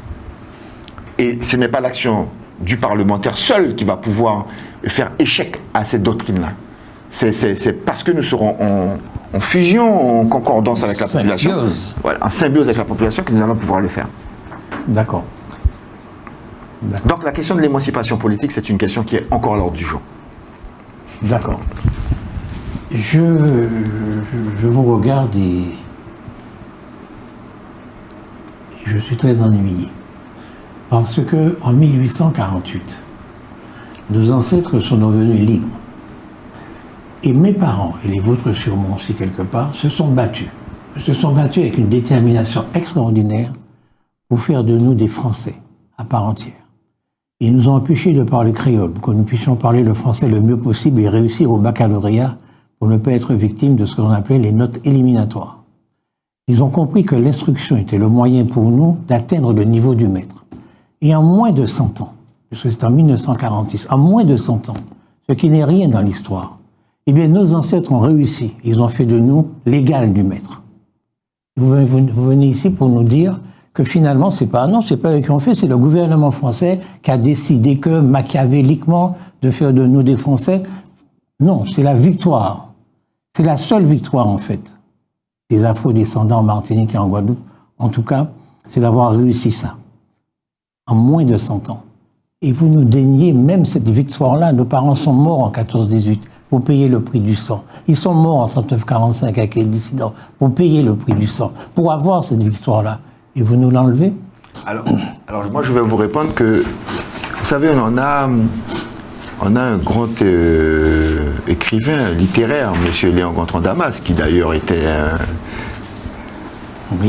Et ce n'est pas l'action du parlementaire seul qui va pouvoir faire échec à cette doctrine-là. C'est parce que nous serons en fusion, en concordance avec la population, voilà, en symbiose avec la population, que nous allons pouvoir le faire. D'accord. Donc la question de l'émancipation politique, c'est une question qui est encore à l'ordre du jour. D'accord. Je vous regarde et je suis très ennuyé. Parce que en 1848, nos ancêtres sont devenus libres. Et mes parents, et les vôtres sûrement aussi quelque part, se sont battus. Ils se sont battus avec une détermination extraordinaire pour faire de nous des Français à part entière. Ils nous ont empêchés de parler créole, pour que nous puissions parler le français le mieux possible et réussir au baccalauréat pour ne pas être victimes de ce qu'on appelait les notes éliminatoires. Ils ont compris que l'instruction était le moyen pour nous d'atteindre le niveau du maître. Et en moins de 100 ans, puisque c'est en 1946, en moins de 100 ans, ce qui n'est rien dans l'histoire, eh bien, nos ancêtres ont réussi. Ils ont fait de nous l'égal du maître. Vous venez ici pour nous dire que finalement, c'est pas eux qui ont fait, c'est le gouvernement français qui a décidé que, machiavéliquement, de faire de nous des Français. Non, c'est la victoire. C'est la seule victoire, en fait, des Afro-descendants en Martinique et en Guadeloupe. En tout cas, c'est d'avoir réussi ça. En moins de 100 ans. Et vous nous déniez même cette victoire-là. Nos parents sont morts en 14-18 pour payer le prix du sang. Ils sont morts en 39-45 avec les dissidents pour payer le prix du sang, pour avoir cette victoire-là. Et vous nous l'enlevez? Alors moi, je vais vous répondre que, vous savez, on a un grand écrivain littéraire, M. Léon Gontran Damas, qui d'ailleurs était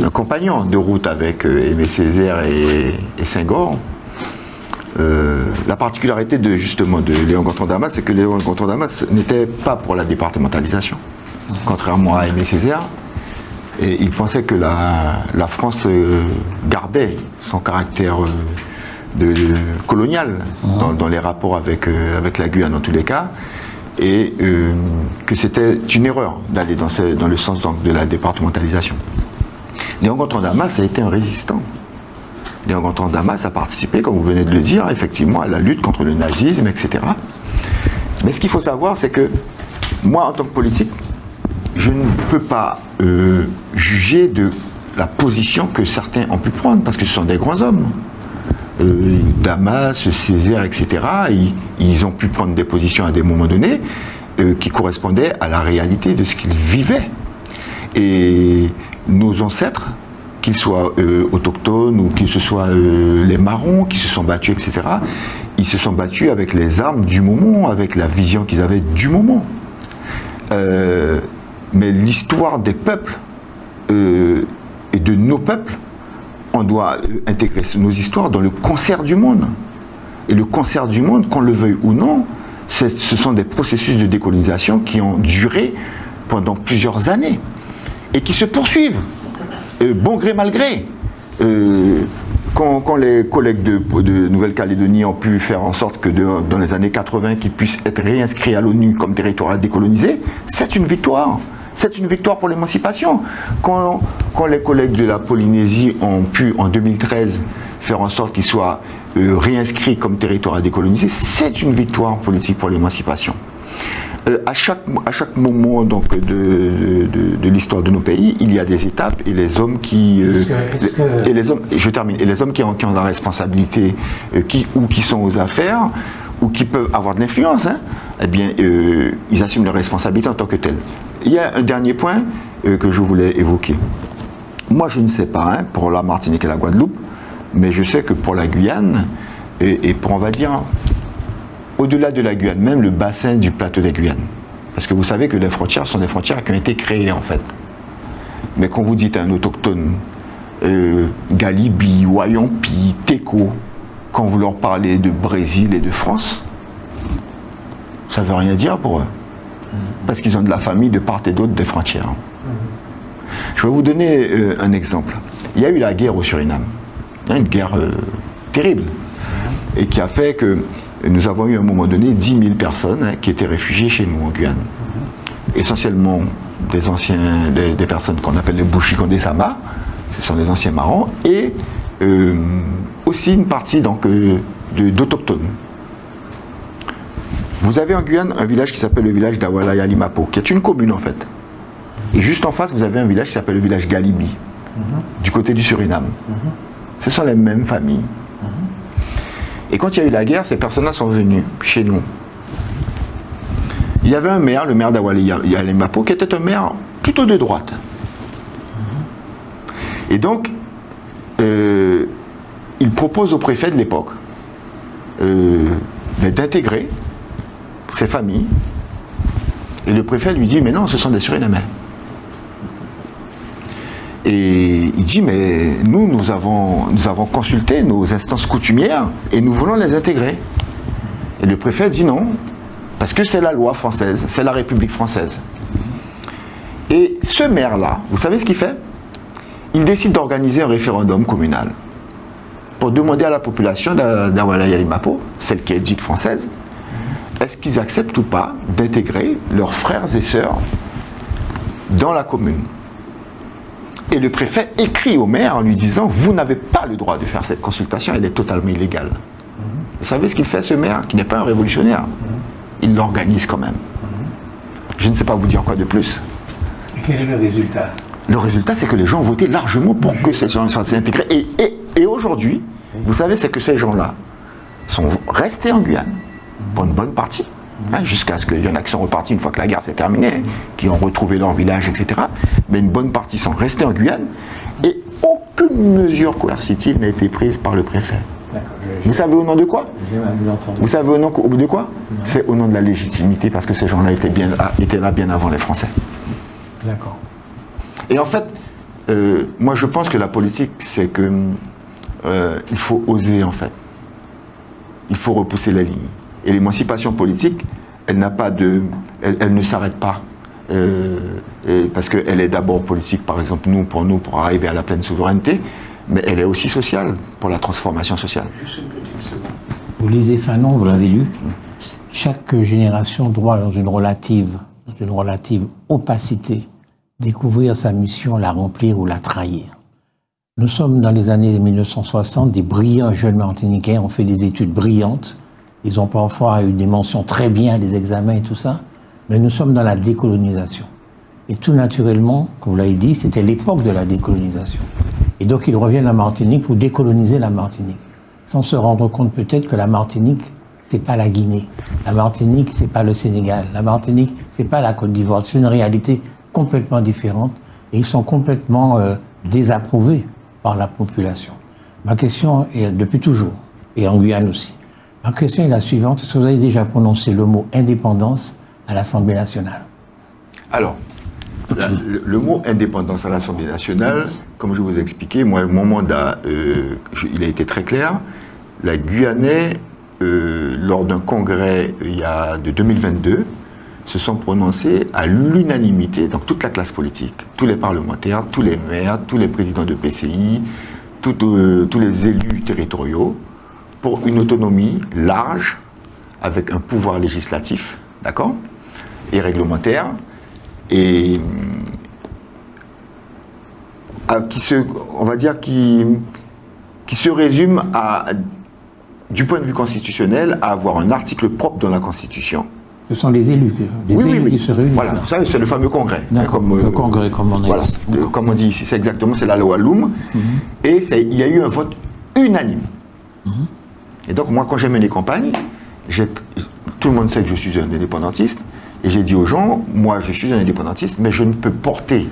un compagnon de route avec Aimé Césaire et Senghor. La particularité de Léon Gontran Damas, c'est que Léon Gontran Damas n'était pas pour la départementalisation, contrairement à Aimé Césaire. Et il pensait que la France gardait son caractère colonial dans les rapports avec la Guyane en tous les cas, et que c'était une erreur d'aller dans le sens donc, de la départementalisation. Léon Gontran Damas a été un résistant. Léon Gontran Damas a participé, comme vous venez de le dire, effectivement, à la lutte contre le nazisme, etc. Mais ce qu'il faut savoir, c'est que moi, en tant que politique, je ne peux pas juger de la position que certains ont pu prendre, parce que ce sont des grands hommes. Damas, Césaire, etc., ils ont pu prendre des positions à des moments donnés qui correspondaient à la réalité de ce qu'ils vivaient. Et nos ancêtres, qu'ils soient autochtones ou qu'ils soient les marrons qui se sont battus, etc., ils se sont battus avec les armes du moment, avec la vision qu'ils avaient du moment. Mais l'histoire des peuples et de nos peuples, on doit intégrer nos histoires dans le concert du monde. Et le concert du monde, qu'on le veuille ou non, ce sont des processus de décolonisation qui ont duré pendant plusieurs années et qui se poursuivent, bon gré mal gré. Quand les collègues de Nouvelle-Calédonie ont pu faire en sorte que dans les années 80, qu'ils puissent être réinscrits à l'ONU comme territoire à décoloniser, c'est une victoire. C'est une victoire pour l'émancipation. Quand les collègues de la Polynésie ont pu, en 2013, faire en sorte qu'ils soient réinscrits comme territoire à décoloniser, c'est une victoire politique pour l'émancipation. À chaque moment donc, de l'histoire de nos pays, il y a des étapes et les hommes qui... et les hommes, je termine. Et les hommes qui ont la responsabilité, ou qui sont aux affaires, ou qui peuvent avoir de l'influence, hein, eh bien, ils assument leurs responsabilités en tant que tels. Il y a un dernier point que je voulais évoquer. Moi, je ne sais pas hein, pour la Martinique et la Guadeloupe, mais je sais que pour la Guyane, et pour, on va dire, au-delà de la Guyane, même le bassin du plateau des Guyanes. Parce que vous savez que les frontières sont des frontières qui ont été créées, en fait. Mais quand vous dites à un autochtone, Galibi, Wayompi, Teco, quand vous leur parlez de Brésil et de France, ça ne veut rien dire pour eux. Parce qu'ils ont de la famille de part et d'autre des frontières. Je vais vous donner un exemple. Il y a eu la guerre au Suriname. Une guerre terrible. Et qui a fait que nous avons eu à un moment donné 10 000 personnes hein, qui étaient réfugiées chez nous en Guyane. Essentiellement des personnes qu'on appelle les Bouchikondé Sama, ce sont les anciens marrons, et aussi une partie d'autochtones. Vous avez en Guyane un village qui s'appelle le village d'Awalaya Limapo, qui est une commune en fait. Et juste en face, vous avez un village qui s'appelle le village Galibi, du côté du Suriname. Ce sont les mêmes familles. Et quand il y a eu la guerre, ces personnes-là sont venues chez nous. Il y avait un maire, le maire d'Awalaya Limapo, qui était un maire plutôt de droite. Et donc, il propose au préfet de l'époque d'intégrer ces familles. Et le préfet lui dit, mais non, ce sont des Surinamais. Et il dit, mais nous avons consulté nos instances coutumières et nous voulons les intégrer. Et le préfet dit non, parce que c'est la loi française, c'est la République française. Et ce maire-là, vous savez ce qu'il fait? Il décide d'organiser un référendum communal pour demander à la population d'Awala Yalimapo, celle qui est dite française, est-ce qu'ils acceptent ou pas d'intégrer leurs frères et sœurs dans la commune. Et le préfet écrit au maire en lui disant, vous n'avez pas le droit de faire cette consultation, elle est totalement illégale. Vous savez ce qu'il fait, ce maire, qui n'est pas un révolutionnaire? Il l'organise quand même. Je ne sais pas vous dire quoi de plus. Et quel est le résultat? Le résultat, c'est que les gens ont voté largement pour que ces gens soient intégrés. Et aujourd'hui, vous savez, c'est que ces gens-là sont restés en Guyane pour une bonne partie, jusqu'à ce qu'il y en a qui sont repartis une fois que la guerre s'est terminée, qui ont retrouvé leur village, etc. Mais une bonne partie sont restés en Guyane et aucune mesure coercitive n'a été prise par le préfet. Vous savez au nom de quoi? Vous savez au nom de quoi? C'est au nom de la légitimité, parce que ces gens-là étaient là bien avant les Français. D'accord. Et en fait, moi je pense que la politique, c'est que il faut oser, en fait. Il faut repousser la ligne. Et l'émancipation politique, elle ne s'arrête pas. Parce qu'elle est d'abord politique, par exemple, pour arriver à la pleine souveraineté, mais elle est aussi sociale, pour la transformation sociale. Juste une petite seconde. Vous lisez Fanon, vous l'avez lu. Chaque génération doit, dans une relative opacité, découvrir sa mission, la remplir ou la trahir. Nous sommes dans les années 1960, des brillants jeunes martiniquais ont fait des études brillantes. Ils ont parfois eu des mentions très bien, des examens et tout ça. Mais nous sommes dans la décolonisation. Et tout naturellement, comme vous l'avez dit, c'était l'époque de la décolonisation. Et donc ils reviennent à Martinique pour décoloniser la Martinique. Sans se rendre compte peut-être que la Martinique, c'est pas la Guinée. La Martinique, c'est pas le Sénégal. La Martinique, c'est pas la Côte d'Ivoire. C'est une réalité complètement différente. Et ils sont complètement désapprouvés par la population. Ma question est, depuis toujours, et en Guyane aussi, ma question est la suivante. Est-ce que vous avez déjà prononcé le mot indépendance à l'Assemblée nationale? Alors, le mot indépendance à l'Assemblée nationale, comme je vous ai expliqué, moi, mon mandat, il a été très clair. La Guyanais, lors d'un congrès de 2022, se sont prononcés à l'unanimité dans toute la classe politique, tous les parlementaires, tous les maires, tous les présidents de PCI, tous les élus territoriaux, pour une autonomie large, avec un pouvoir législatif, d'accord, et réglementaire, et qui se résume du point de vue constitutionnel, à avoir un article propre dans la Constitution. Ce sont les élus, qui se réunissent. Voilà, ça, c'est le fameux congrès. Le congrès, comme on a voilà, ici. Comme on dit ici, c'est la loi Loum. Et il y a eu un vote unanime. Et donc, moi, quand j'ai mené campagne, tout le monde sait que je suis un indépendantiste. Et j'ai dit aux gens, moi, je suis un indépendantiste, mais je ne peux porter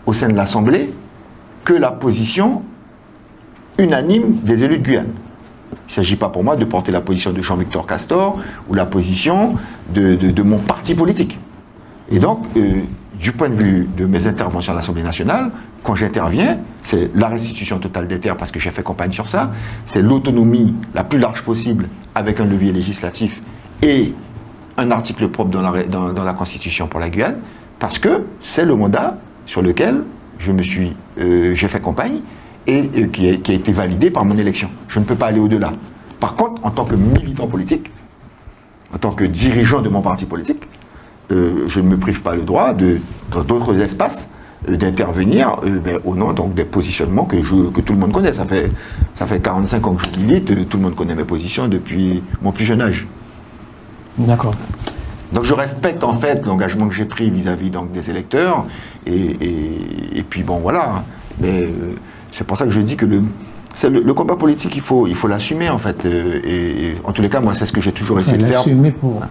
au sein de l'Assemblée que la position unanime des élus de Guyane. Il ne s'agit pas pour moi de porter la position de Jean-Victor Castor ou la position de mon parti politique. Et donc, du point de vue de mes interventions à l'Assemblée nationale, quand j'interviens, c'est la restitution totale des terres, parce que j'ai fait campagne sur ça, c'est l'autonomie la plus large possible avec un levier législatif et un article propre dans la Constitution pour la Guyane, parce que c'est le mandat sur lequel j'ai fait campagne et qui a été validé par mon élection. Je ne peux pas aller au-delà. Par contre, en tant que militant politique, en tant que dirigeant de mon parti politique, je ne me prive pas le droit, dans d'autres espaces, d'intervenir au nom donc, des positionnements que tout le monde connaît. Ça fait 45 ans que je milite, tout le monde connaît mes positions depuis mon plus jeune âge. D'accord. Donc je respecte en fait l'engagement que j'ai pris vis-à-vis donc, des électeurs, et puis bon voilà. Mais c'est pour ça que je dis que le combat politique, il faut l'assumer en fait. Et en tous les cas, moi, c'est ce que j'ai toujours essayé de faire.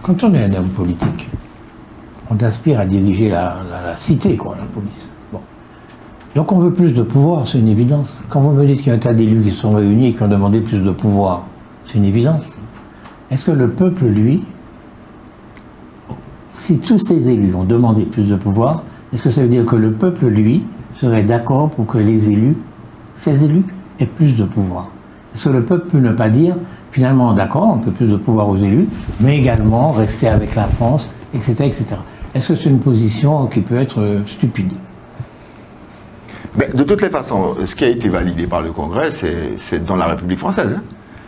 Quand on est un homme politique, on aspire à diriger la cité, quoi, la police. Bon. Donc on veut plus de pouvoir, c'est une évidence. Quand vous me dites qu'il y a un tas d'élus qui sont réunis et qui ont demandé plus de pouvoir, c'est une évidence. Est-ce que le peuple, lui, si tous ces élus ont demandé plus de pouvoir, est-ce que ça veut dire que le peuple, lui, serait d'accord pour que ces élus aient plus de pouvoir? Est-ce que le peuple peut ne pas dire, finalement, d'accord, on peut plus de pouvoir aux élus, mais également rester avec la France, etc., etc. Est-ce que c'est une position qui peut être stupide? Mais de toutes les façons, ce qui a été validé par le Congrès, c'est dans la République française. Hein.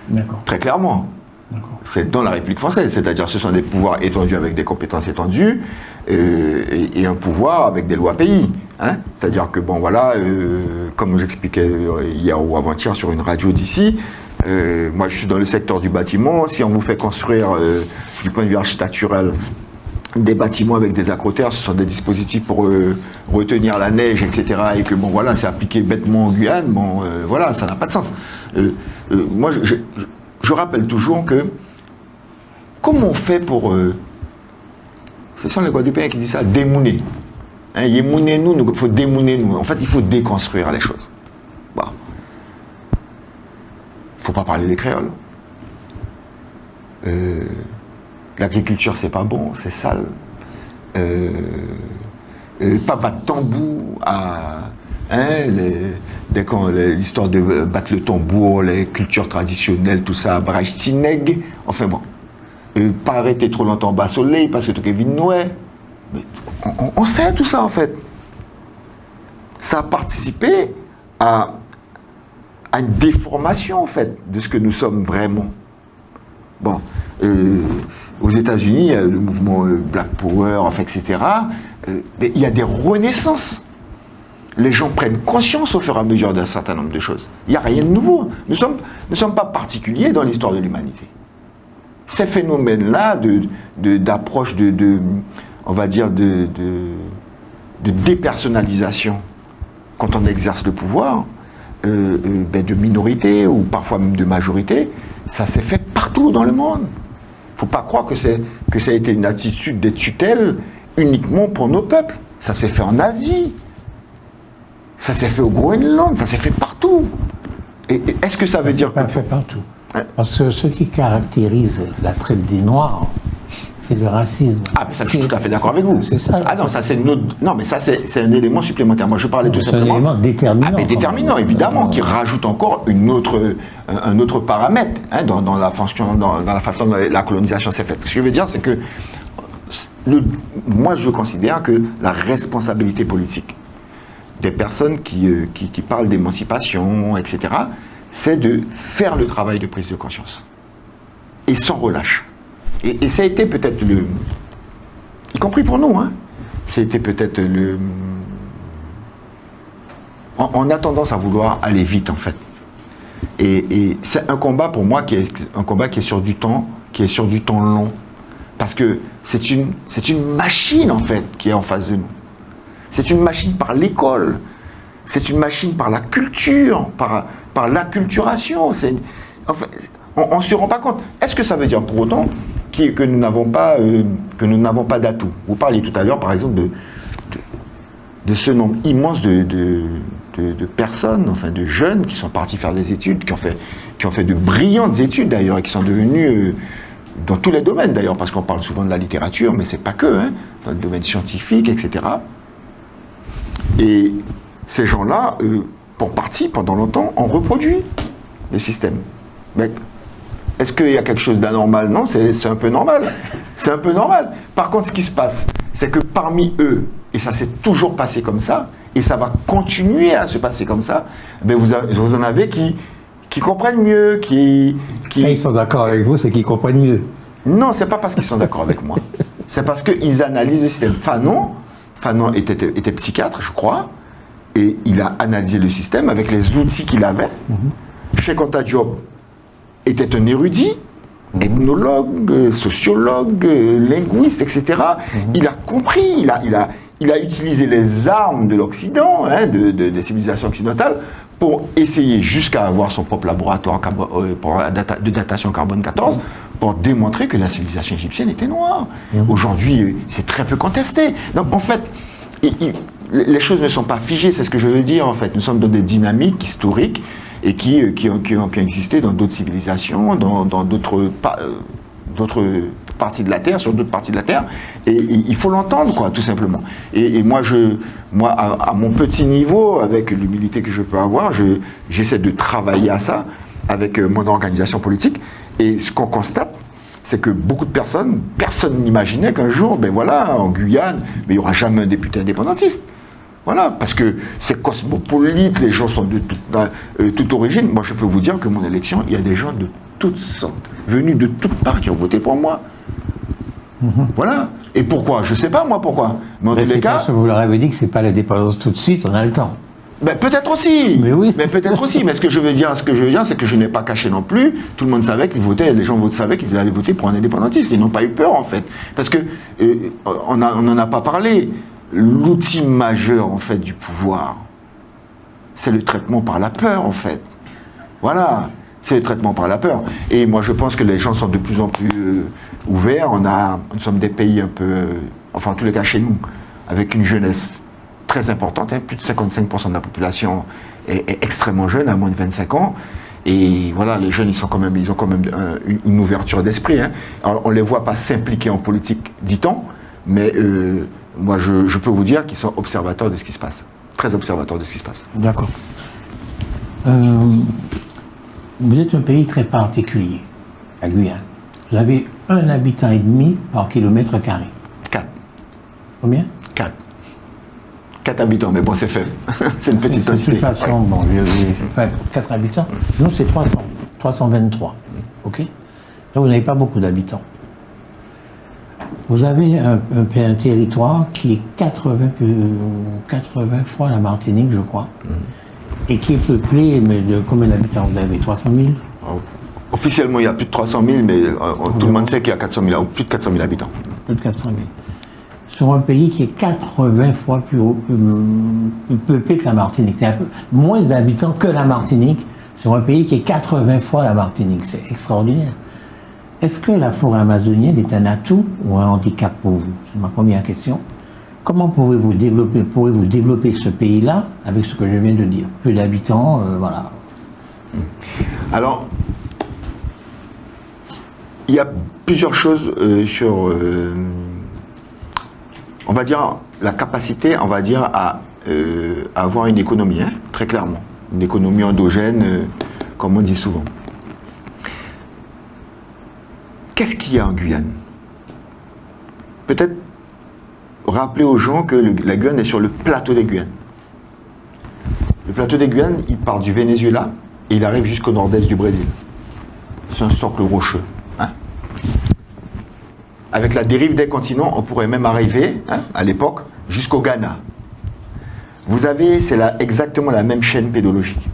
D'accord. Très clairement. D'accord. C'est dans la République française, c'est-à-dire ce sont des pouvoirs étendus avec des compétences étendues et un pouvoir avec des lois pays. Hein. C'est-à-dire que, bon voilà, comme j'expliquais hier ou avant-hier sur une radio d'ici, moi je suis dans le secteur du bâtiment, si on vous fait construire du point de vue architectural des bâtiments avec des acrotères, ce sont des dispositifs pour retenir la neige, etc. Et que bon voilà, c'est appliqué bêtement en Guyane, bon voilà, ça n'a pas de sens. Moi je rappelle toujours que comment on fait pour ce sont les Guadeloupéens qui disent ça, démouner. Hein, yémouner nous, il faut démouner nous. En fait, il faut déconstruire les choses. Bon. Il ne faut pas parler les créoles. L'agriculture, c'est pas bon, c'est sale. Pas battre tambour à... Hein, l'histoire de battre le tambour, les cultures traditionnelles, tout ça, barrage Tineg, enfin bon. Pas arrêter trop longtemps bas soleil, parce que tout Kevin Noé. Mais on sait tout ça en fait. Ça a participé à une déformation en fait de ce que nous sommes vraiment. Bon, aux États-Unis, il y a le mouvement Black Power, enfin, etc. Mais il y a des renaissances. Les gens prennent conscience au fur et à mesure d'un certain nombre de choses. Il n'y a rien de nouveau. Nous ne sommes pas particuliers dans l'histoire de l'humanité. Ces phénomènes-là d'approche on va dire, de dépersonnalisation quand on exerce le pouvoir, de minorité ou parfois même de majorité, ça s'est fait partout dans le monde. Il ne faut pas croire que ça a été une attitude des tutelles uniquement pour nos peuples. Ça s'est fait en Asie, ça s'est fait au Groenland, ça s'est fait partout. Et est-ce que ça veut dire que... Ça s'est pas fait partout. Parce que ce qui caractérise la traite des Noirs, c'est le racisme. Ah, mais ça, je suis tout à fait d'accord avec vous. C'est ça. Ah non, ça c'est non, mais ça c'est un élément supplémentaire. Moi, je parlais tout simplement. C'est un élément déterminant. Ah, mais déterminant, évidemment, qui rajoute encore un autre paramètre hein, dans la façon dont la colonisation s'est faite. Ce que je veux dire, c'est que moi, je considère que la responsabilité politique des personnes qui parlent d'émancipation, etc., c'est de faire le travail de prise de conscience. Et sans relâche. Et ça a été peut-être y compris pour nous, hein, ça a été peut-être on a tendance à vouloir aller vite, en fait. Et c'est un combat, pour moi, qui est sur du temps, long. Parce que c'est une machine, en fait, qui est en face de nous. C'est une machine par l'école. C'est une machine par la culture, par l'acculturation. En fait, on ne se rend pas compte. Est-ce que ça veut dire pour autant que nous n'avons pas d'atouts? Vous parliez tout à l'heure, par exemple, de ce nombre immense de personnes, enfin de jeunes qui sont partis faire des études, qui ont fait de brillantes études d'ailleurs, et qui sont devenus, dans tous les domaines d'ailleurs, parce qu'on parle souvent de la littérature, mais c'est pas que, hein, dans le domaine scientifique, etc. Et ces gens-là, pour partie, pendant longtemps, ont reproduit le système. Mais est-ce qu'il y a quelque chose d'anormal? Non, c'est un peu normal. C'est un peu normal. Par contre, ce qui se passe, c'est que parmi eux, et ça s'est toujours passé comme ça, et ça va continuer à se passer comme ça, ben vous en avez qui comprennent mieux, qui... Ils sont d'accord avec vous, c'est qu'ils comprennent mieux. Non, c'est pas parce qu'ils sont d'accord avec moi. C'est parce qu'ils analysent le système. Fanon était psychiatre, je crois, et il a analysé le système avec les outils qu'il avait. Cheikh Anta Diop était un érudit, ethnologue, sociologue, linguiste, etc. Il a compris, il a utilisé les armes de l'Occident, hein, des civilisations occidentales, pour essayer, jusqu'à avoir son propre laboratoire de datation carbone 14, pour démontrer que la civilisation égyptienne était noire. Aujourd'hui, c'est très peu contesté. Donc, en fait, les choses ne sont pas figées, c'est ce que je veux dire, en fait. Nous sommes dans des dynamiques historiques et qui ont existé dans d'autres civilisations, dans d'autres parties de la Terre, sur d'autres parties de la Terre, et il faut l'entendre, quoi, tout simplement. Et moi, à mon petit niveau, avec l'humilité que je peux avoir, j'essaie de travailler à ça avec mon organisation politique, et ce qu'on constate, c'est que beaucoup de personne n'imaginait qu'un jour, ben voilà, en Guyane, mais il n'y aura jamais un député indépendantiste. Voilà, parce que c'est cosmopolite, les gens sont de toute origine. Moi, je peux vous dire que mon élection, il y a des gens de toutes sortes, venus de toutes parts qui ont voté pour moi. Voilà. Et pourquoi? Je ne sais pas, moi, pourquoi. Mais en tous les cas... Parce que vous leur avez dit que ce n'est pas l'indépendance tout de suite, on a le temps. Ben, peut-être aussi. Mais oui. Mais peut-être aussi. Mais ce que je veux dire, c'est que je n'ai pas caché non plus. Tout le monde savait qu'ils votaient, les gens savaient qu'ils allaient voter pour un indépendantiste. Ils n'ont pas eu peur, en fait. Parce que, on n'en a pas parlé. L'outil majeur, en fait, du pouvoir, c'est le traitement par la peur, en fait. Voilà. C'est le traitement par la peur. Et moi, je pense que les gens sont de plus en plus ouverts. Nous sommes des pays un peu, enfin, en tous les cas, chez nous, avec une jeunesse très importante. Hein, plus de 55% de la population est extrêmement jeune, à moins de 25 ans. Et voilà, les jeunes, ils ont quand même une ouverture d'esprit. Hein. Alors, on ne les voit pas s'impliquer en politique, dit-on, mais moi, je peux vous dire qu'ils sont observateurs de ce qui se passe. Très observateurs de ce qui se passe. D'accord. Vous êtes un pays très particulier, la Guyane. Vous avez 1 habitant et demi par kilomètre carré. 4. Combien? 4. 4 habitants, mais bon, c'est faible. C'est une petite densité. De toute façon, bon, 4 habitants. Nous, c'est 300. 323. OK? Donc, vous n'avez pas beaucoup d'habitants. Vous avez un territoire qui est 80 fois la Martinique, je crois. Et qui est peuplé, mais de combien d'habitants vous avez? 300 000? Officiellement, il y a plus de 300 000, mais tout le monde sait qu'il y a 400 000, plus de 400 000 habitants. Plus de 400 000. Sur un pays qui est 80 fois plus peuplé que la Martinique. C'est un peu moins d'habitants que la Martinique, sur un pays qui est 80 fois la Martinique. C'est extraordinaire. Est-ce que la forêt amazonienne est un atout ou un handicap pour vous? C'est ma première question. Comment pourrez-vous développer ce pays-là avec ce que je viens de dire? Peu d'habitants, voilà. Alors, il y a plusieurs choses sur, on va dire, la capacité, on va dire, à avoir une économie, hein, très clairement. Une économie endogène, comme on dit souvent. Qu'est-ce qu'il y a en Guyane? Peut-être rappeler aux gens que la Guyane est sur le plateau des Guyanes. Le plateau des Guyanes, il part du Venezuela et il arrive jusqu'au nord-est du Brésil. C'est un socle rocheux. Hein. Avec la dérive des continents, on pourrait même arriver, hein, à l'époque, jusqu'au Ghana. Vous avez, c'est exactement la même chaîne pédologique.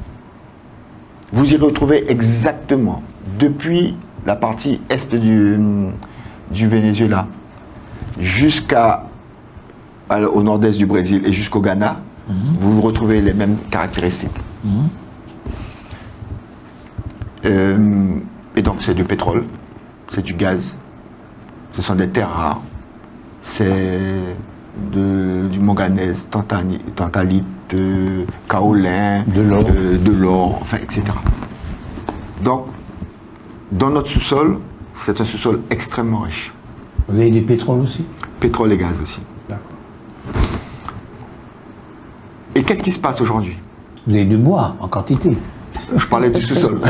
Vous y retrouvez exactement, depuis la partie est du Venezuela au nord-est du Brésil et jusqu'au Ghana, vous retrouvez les mêmes caractéristiques. Et donc c'est du pétrole, c'est du gaz, ce sont des terres rares, c'est du manganèse, tantalite, kaolin, de l'or, enfin, etc. Donc, dans notre sous-sol, c'est un sous-sol extrêmement riche. Vous avez du pétrole aussi? Pétrole et gaz aussi. D'accord. Et qu'est-ce qui se passe aujourd'hui? Vous avez du bois en quantité. Je parlais du sous-sol.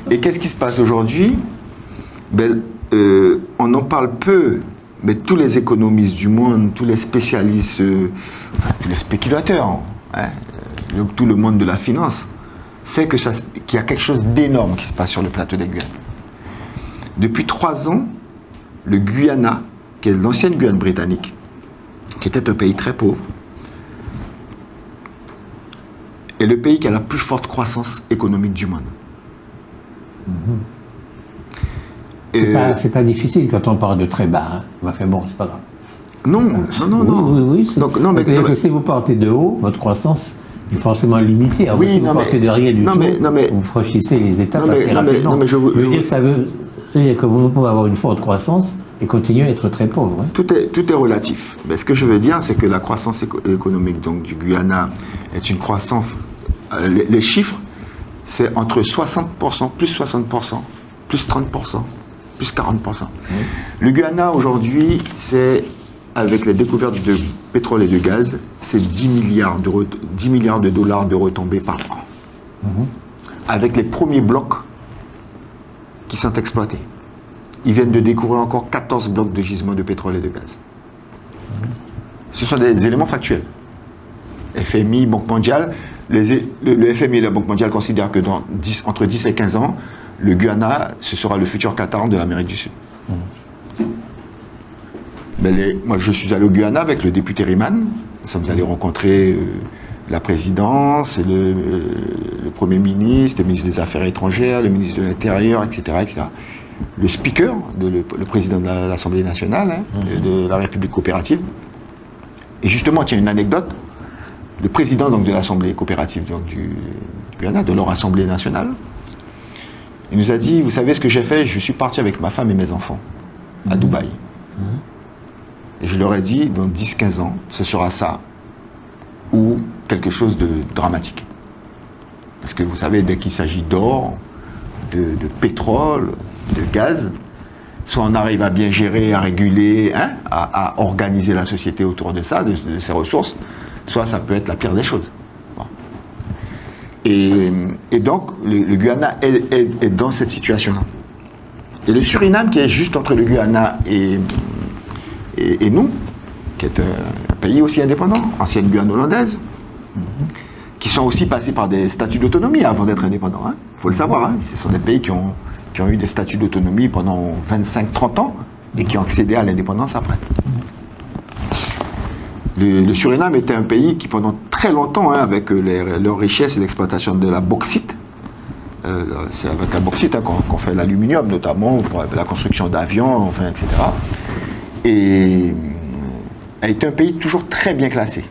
Et qu'est-ce qui se passe aujourd'hui? Ben, on en parle peu, mais tous les économistes du monde, tous les spécialistes, tous les spéculateurs, hein, tout le monde de la finance, sait qu'il y a quelque chose d'énorme qui se passe sur le plateau des Guyanes. Depuis 3 ans, le Guyana, qui est l'ancienne Guyane britannique, qui était un pays très pauvre, est le pays qui a la plus forte croissance économique du monde. C'est pas difficile quand on parle de très bas. Hein. Enfin bon, c'est pas grave. Non. Oui. Donc, non, mais que si vous partez de haut, votre croissance est forcément limitée. Alors, si vous partez de rien du tout, vous franchissez les étapes assez rapidement. Je veux dire que ça veut dire que vous pouvez avoir une forte croissance et continuer à être très pauvre. Hein. Tout est relatif. Mais ce que je veux dire, c'est que la croissance économique donc, du Guyana est une croissance... les chiffres, c'est entre 60%, plus 60%, plus 30%, plus 40%. Oui. Le Guyana, aujourd'hui, c'est, avec les découvertes de pétrole et de gaz, c'est 10 milliards de dollars de retombées par an. Avec les premiers blocs qui sont exploités. Ils viennent de découvrir encore 14 blocs de gisements de pétrole et de gaz. Ce sont des éléments factuels. FMI, Banque mondiale, le FMI et la Banque mondiale considèrent que entre 10 et 15 ans, le Guyana, ce sera le futur Qatar de l'Amérique du Sud. Mais moi, je suis allé au Guyana avec le député Riemann. Nous sommes allés rencontrer la présidence, le Premier ministre, le ministre des Affaires étrangères, le ministre de l'Intérieur, etc., etc. Le speaker, le président de l'Assemblée nationale, de la République coopérative. Et justement, il y a une anecdote. Le président donc, de l'Assemblée coopérative du Guyana, de leur Assemblée nationale, il nous a dit, vous savez ce que j'ai fait? Je suis parti avec ma femme et mes enfants à Dubaï. Et je leur ai dit, dans 10-15 ans, ce sera ça ou quelque chose de dramatique. Parce que vous savez, dès qu'il s'agit d'or, de pétrole, de gaz, soit on arrive à bien gérer, à réguler, à organiser la société autour de ça, de ces ressources, soit ça peut être la pire des choses. Bon. Et donc, le Guyana est dans cette situation-là. Et le Suriname, qui est juste entre le Guyana et nous, qui est un pays aussi indépendant, ancienne Guyane hollandaise, qui sont aussi passés par des statuts d'autonomie avant d'être indépendants. Il faut le savoir. Ce sont des pays qui ont eu des statuts d'autonomie pendant 25-30 ans et qui ont accédé à l'indépendance après. Le Suriname était un pays qui, pendant très longtemps, avec leurs richesses et l'exploitation de la bauxite, c'est avec la bauxite qu'on fait l'aluminium, notamment pour la construction d'avions, enfin, etc. Et a été un pays toujours très bien classé.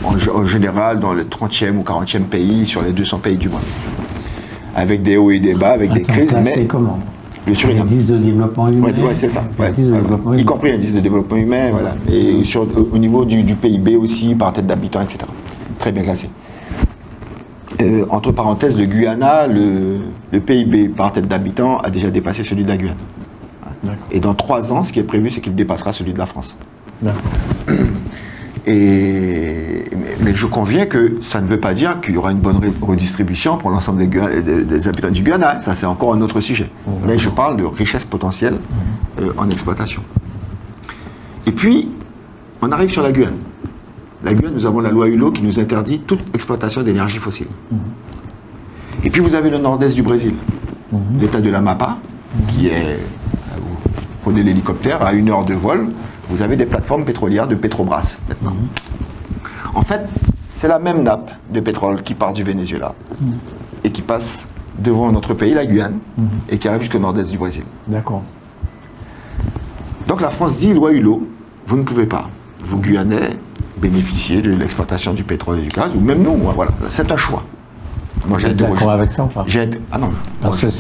En général, dans le 30e ou 40e pays sur les 200 pays du monde. Avec des hauts et des bas, avec des crises. Mais comment? Le Suriname. Indice de développement humain. Oui, c'est ça. Y compris indice de développement humain, voilà. Et au niveau du PIB aussi, par tête d'habitant, etc. Très bien classé. Entre parenthèses, le Guyana, le PIB par tête d'habitant a déjà dépassé celui de la Guyane. Et dans 3 ans, ce qui est prévu, c'est qu'il dépassera celui de la France. Mais je conviens que ça ne veut pas dire qu'il y aura une bonne redistribution pour l'ensemble des habitants du Guyana. Ça, c'est encore un autre sujet. Mais je parle de richesse potentielle en exploitation. Et puis, on arrive sur la Guyane. La Guyane, nous avons la loi Hulot qui nous interdit toute exploitation d'énergie fossile. Et puis, vous avez le nord-est du Brésil, l'état de l'Amapá, qui est... Vous prenez l'hélicoptère, à 1 heure de vol, vous avez des plateformes pétrolières de Petrobras, maintenant. En fait, c'est la même nappe de pétrole qui part du Venezuela et qui passe devant notre pays, la Guyane, et qui arrive jusqu'au nord-est du Brésil. D'accord. Donc la France dit, loi Hulot, vous ne pouvez pas, vous Guyanais, bénéficier de l'exploitation du pétrole et du gaz, ou même nous, voilà, c'est un choix. Moi, j'ai été d'accord avec ça ou pas? Ah non. Parce que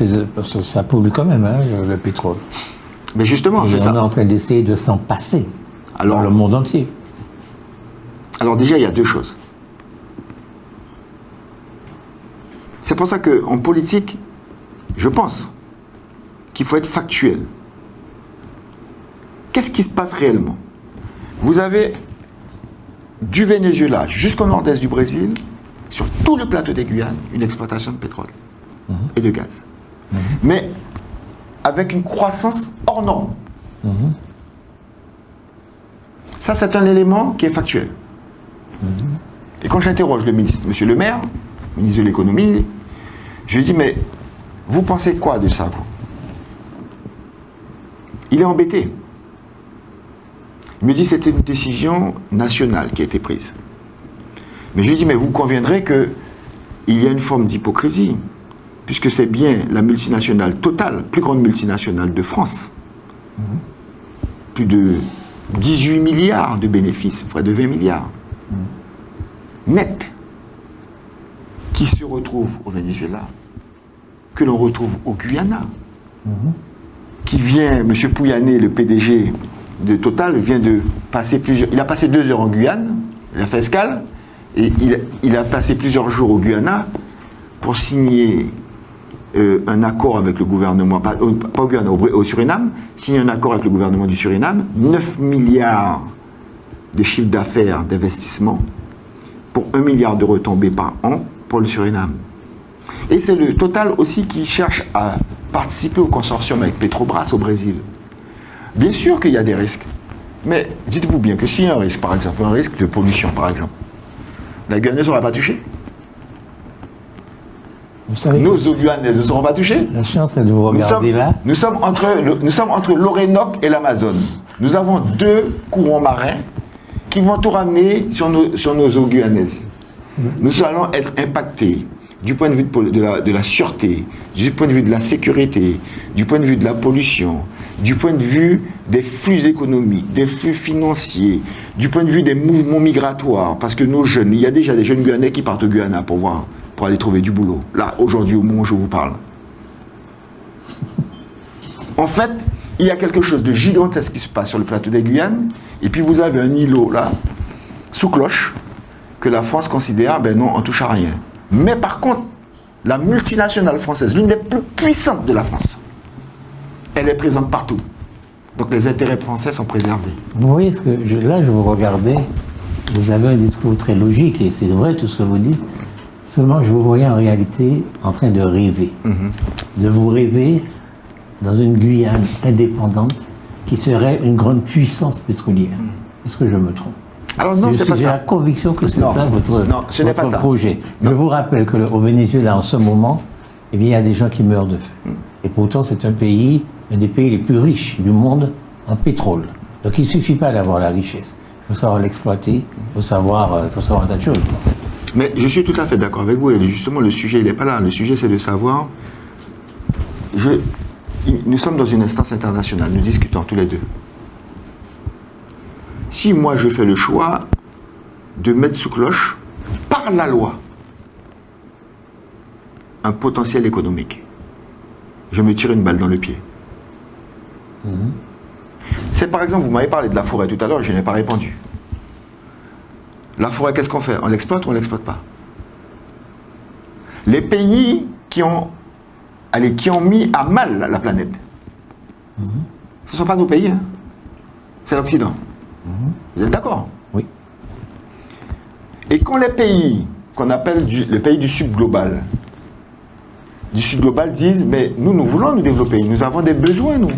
ça pollue quand même, le pétrole. Mais justement, c'est ça. On est en train d'essayer de s'en passer dans le monde entier. Alors déjà, il y a 2 choses. C'est pour ça qu'en politique, je pense qu'il faut être factuel. Qu'est-ce qui se passe réellement? Vous avez du Venezuela jusqu'au nord-est du Brésil, sur tout le plateau des Guyanes, une exploitation de pétrole et de gaz. Mais avec une croissance hors norme. Ça, c'est un élément qui est factuel. Et quand j'interroge le ministre, M. Le Maire, ministre de l'économie, je lui dis, mais vous pensez quoi de ça, vous? Il est embêté. Il me dit, c'était une décision nationale qui a été prise. Mais je lui dis, mais vous conviendrez qu'il y a une forme d'hypocrisie, puisque c'est bien la multinationale Total, plus grande multinationale de France, plus de 18 milliards de bénéfices, près de 20 milliards, net, qui se retrouve au Venezuela, que l'on retrouve au Guyana, qui vient, M. Pouyanné, le PDG de Total, vient de passer il a passé 2 heures en Guyane, il a fait escale, et il a passé plusieurs jours au Guyana pour signer un accord avec le gouvernement, pas au Guyana, au Suriname, signer un accord avec le gouvernement du Suriname, 9 milliards de chiffre d'affaires d'investissement pour 1 milliard de retombées par an pour le Suriname. Et c'est le Total aussi qui cherche à participer au consortium avec Petrobras au Brésil. Bien sûr qu'il y a des risques. Mais dites-vous bien que s'il y a un risque, par exemple, un risque de pollution, par exemple, la Guyane ne sera pas touchée. Vous savez, Nos eaux guyanaises ne seront pas touchées. je suis en train de vous regarder là. Nous sommes entre l'Orénoque et l'Amazone. Nous avons 2 courants marins qui vont tout ramener sur nos eaux guyanaises. Nous allons être impactés du point de vue de la sûreté, du point de vue de la sécurité, du point de vue de la pollution, du point de vue des flux économiques, des flux financiers, du point de vue des mouvements migratoires. Parce que nos jeunes, il y a déjà des jeunes Guyanais qui partent au Guyana pour aller trouver du boulot. Là, aujourd'hui, au moment où je vous parle. En fait, il y a quelque chose de gigantesque qui se passe sur le plateau des Guyanes. Et puis vous avez un îlot là, sous cloche, que la France considère, ben non, on touche à rien. Mais par contre, la multinationale française, l'une des plus puissantes de la France, elle est présente partout. Donc les intérêts français sont préservés. Vous voyez, là, je vous regardais, vous avez un discours très logique, et c'est vrai tout ce que vous dites. Seulement, je vous voyais en réalité en train de rêver. De vous rêver dans une Guyane indépendante qui serait une grande puissance pétrolière. Est-ce que je me trompe? Alors non, c'est pas J'ai ça. la conviction que c'est ça votre projet. Non. Je vous rappelle qu'au Venezuela, en ce moment, eh bien, il y a des gens qui meurent de faim. Et pourtant, c'est un des pays les plus riches du monde en pétrole. Donc il ne suffit pas d'avoir la richesse. Il faut savoir l'exploiter, il faut savoir un tas de choses. Mais je suis tout à fait d'accord avec vous. Et justement, le sujet, il n'est pas là. Le sujet, c'est de savoir... Nous sommes dans une instance internationale. Nous discutons tous les deux. Si moi, je fais le choix de mettre sous cloche, par la loi, un potentiel économique, je me tire une balle dans le pied. C'est par exemple, vous m'avez parlé de la forêt tout à l'heure, je n'ai pas répondu. La forêt, qu'est-ce qu'on fait? On l'exploite ou on ne l'exploite pas? Les pays qui ont mis à mal la planète, ce ne sont pas nos pays, hein. C'est l'Occident. Vous êtes d'accord? Oui. Et quand les pays qu'on appelle les pays du Sud global, disent, mais nous voulons nous développer, nous avons des besoins, nous.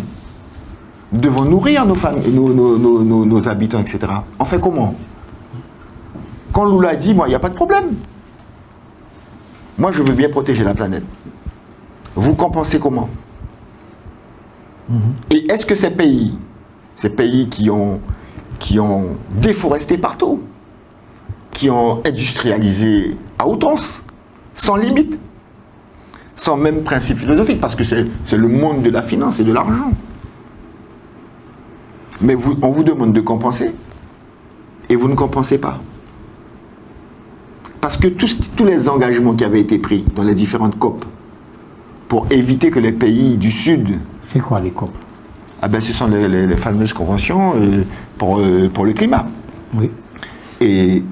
Nous devons nourrir nos familles, nos habitants, etc. On fait comment? Quand Lula dit, moi, il n'y a pas de problème. Moi, je veux bien protéger la planète. Vous compensez comment? Et est-ce que ces pays qui ont déforesté partout, qui ont industrialisé à outrance, sans limite, sans même principe philosophique, parce que c'est le monde de la finance et de l'argent. Mais on vous demande de compenser, et vous ne compensez pas. Parce que tous les engagements qui avaient été pris dans les différentes COP, pour éviter que les pays du Sud... C'est quoi les COP? Ah ben, ce sont les fameuses conventions pour le climat. Oui. Et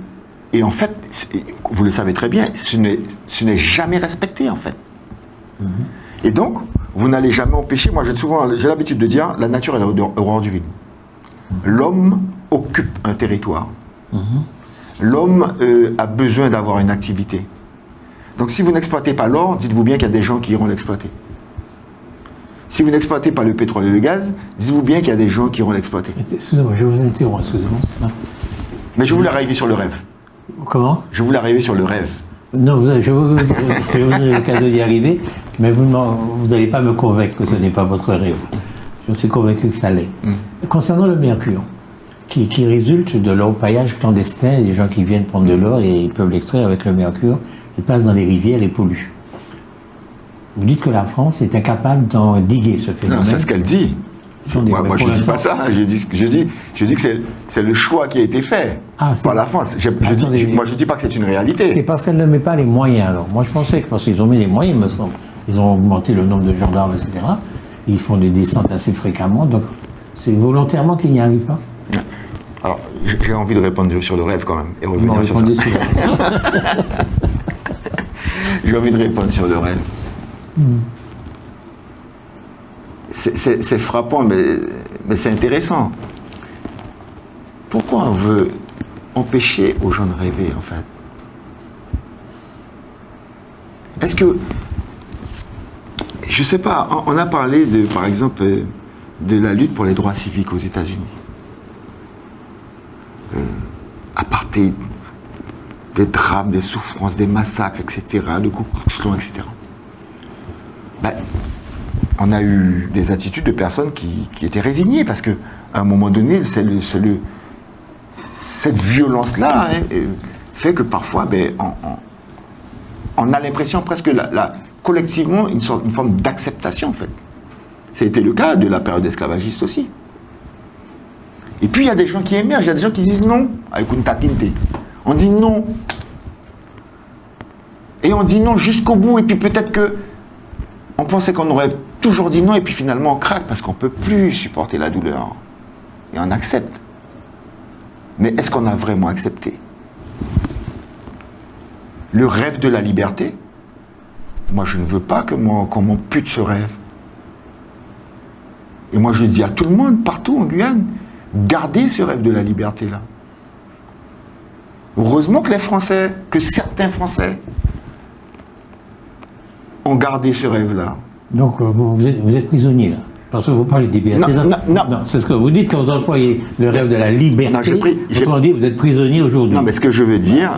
en fait, vous le savez très bien, ce n'est jamais respecté, en fait. Et donc, vous n'allez jamais empêcher... Moi, j'ai l'habitude de dire, la nature est l'horreur du vide. L'homme occupe un territoire. L'homme a besoin d'avoir une activité. Donc, si vous n'exploitez pas l'or, dites-vous bien qu'il y a des gens qui iront l'exploiter. Si vous n'exploitez pas le pétrole et le gaz, dites-vous bien qu'il y a des gens qui iront l'exploiter. Excusez-moi, je vous interromps, excusez-moi. Mais je voulais arriver sur le rêve. Comment? Je voulais arriver sur le rêve. Non, je vous donnerai l'occasion d'y arriver, mais vous n'allez pas me convaincre que ce n'est pas votre rêve. Je suis convaincu que ça l'est. Concernant le mercure, qui résulte de l'orpaillage clandestin, des gens qui viennent prendre de l'or et ils peuvent l'extraire avec le mercure, ils passent dans les rivières et polluent. Vous dites que la France est incapable d'endiguer ce phénomène. Non, c'est ce qu'elle dit. Moi, je ne dis pas ça. Je dis que c'est le choix qui a été fait par la France. Moi, je ne dis pas que c'est une réalité. C'est parce qu'elle ne met pas les moyens, alors. Moi, je pensais que parce qu'ils ont mis les moyens, il me semble. Ils ont augmenté le nombre de gendarmes, etc. Ils font des descentes assez fréquemment. Donc, c'est volontairement qu'ils n'y arrivent pas. Alors, j'ai envie de répondre sur le rêve, quand même. Et revenir sur ça. J'ai envie de répondre sur le rêve. C'est frappant, mais c'est intéressant. Pourquoi on veut empêcher aux gens de rêver, en fait? est-ce que, je sais pas, on a parlé par exemple, de la lutte pour les droits civiques aux États-Unis. Apartheid, des drames, des souffrances, des massacres, etc., le Ku Klux Klan, etc. Ben, on a eu des attitudes de personnes qui étaient résignées, parce qu'à un moment donné, cette violence-là fait que parfois, on a l'impression presque, collectivement, une forme d'acceptation, en fait. Ça a été le cas de la période esclavagiste aussi. Et puis, il y a des gens qui émergent, il y a des gens qui disent non, avec une taquinte. On dit non. Et on dit non jusqu'au bout, et puis peut-être que on pensait qu'on aurait toujours dit non, et puis finalement on craque parce qu'on ne peut plus supporter la douleur. Et on accepte. Mais est-ce qu'on a vraiment accepté? Le rêve de la liberté, moi je ne veux pas qu'on m'ampute ce rêve. Et moi je dis à tout le monde, partout en Guyane, gardez ce rêve de la liberté-là. Heureusement que les Français, que certains Français ont gardé ce rêve-là. Donc vous êtes prisonnier là. Parce que vous parlez de liberté. Non, c'est ce que vous dites quand vous employez le rêve de la liberté. Autrement dit, vous êtes prisonnier aujourd'hui. Non, mais ce que je veux dire,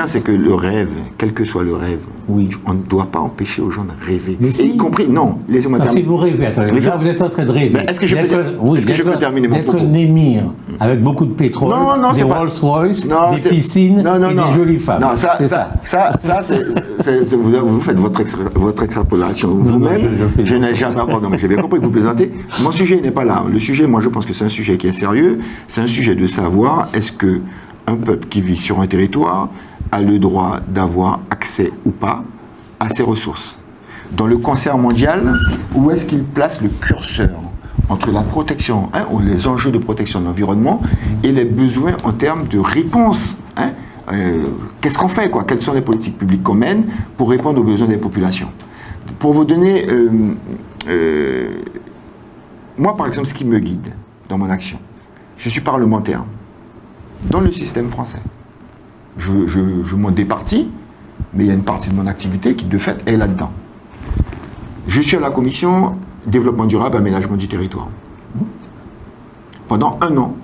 c'est que le rêve, quel que soit le rêve, oui, on ne doit pas empêcher aux gens de rêver. Mais si, y compris, non, laissez-moi terminer. Si vous rêvez, attendez, là, vous êtes en train de rêver. Est-ce que je peux terminer mon propos? D'être un émir avec beaucoup de pétrole, des Rolls-Royce, des piscines et des jolies femmes. Non, ça, vous faites votre extrapolation vous-même. Je n'ai jamais entendu, mais j'ai bien compris que vous plaisantez. Mon sujet n'est pas là. Le sujet, moi, je pense que c'est un sujet qui est sérieux. C'est un sujet de savoir est-ce que un peuple qui vit sur un territoire a le droit d'avoir accès ou pas à ses ressources. Dans le concert mondial, où est-ce qu'il place le curseur entre la protection, ou les enjeux de protection de l'environnement et les besoins en termes de réponse, qu'est-ce qu'on fait, quoi? Quelles sont les politiques publiques qu'on mène pour répondre aux besoins des populations? Pour vous donner... moi, par exemple, ce qui me guide dans mon action, je suis parlementaire dans le système français. Je m'en départis, mais il y a une partie de mon activité qui, de fait, est là-dedans. Je suis à la commission développement durable, aménagement du territoire. Pendant 1 an,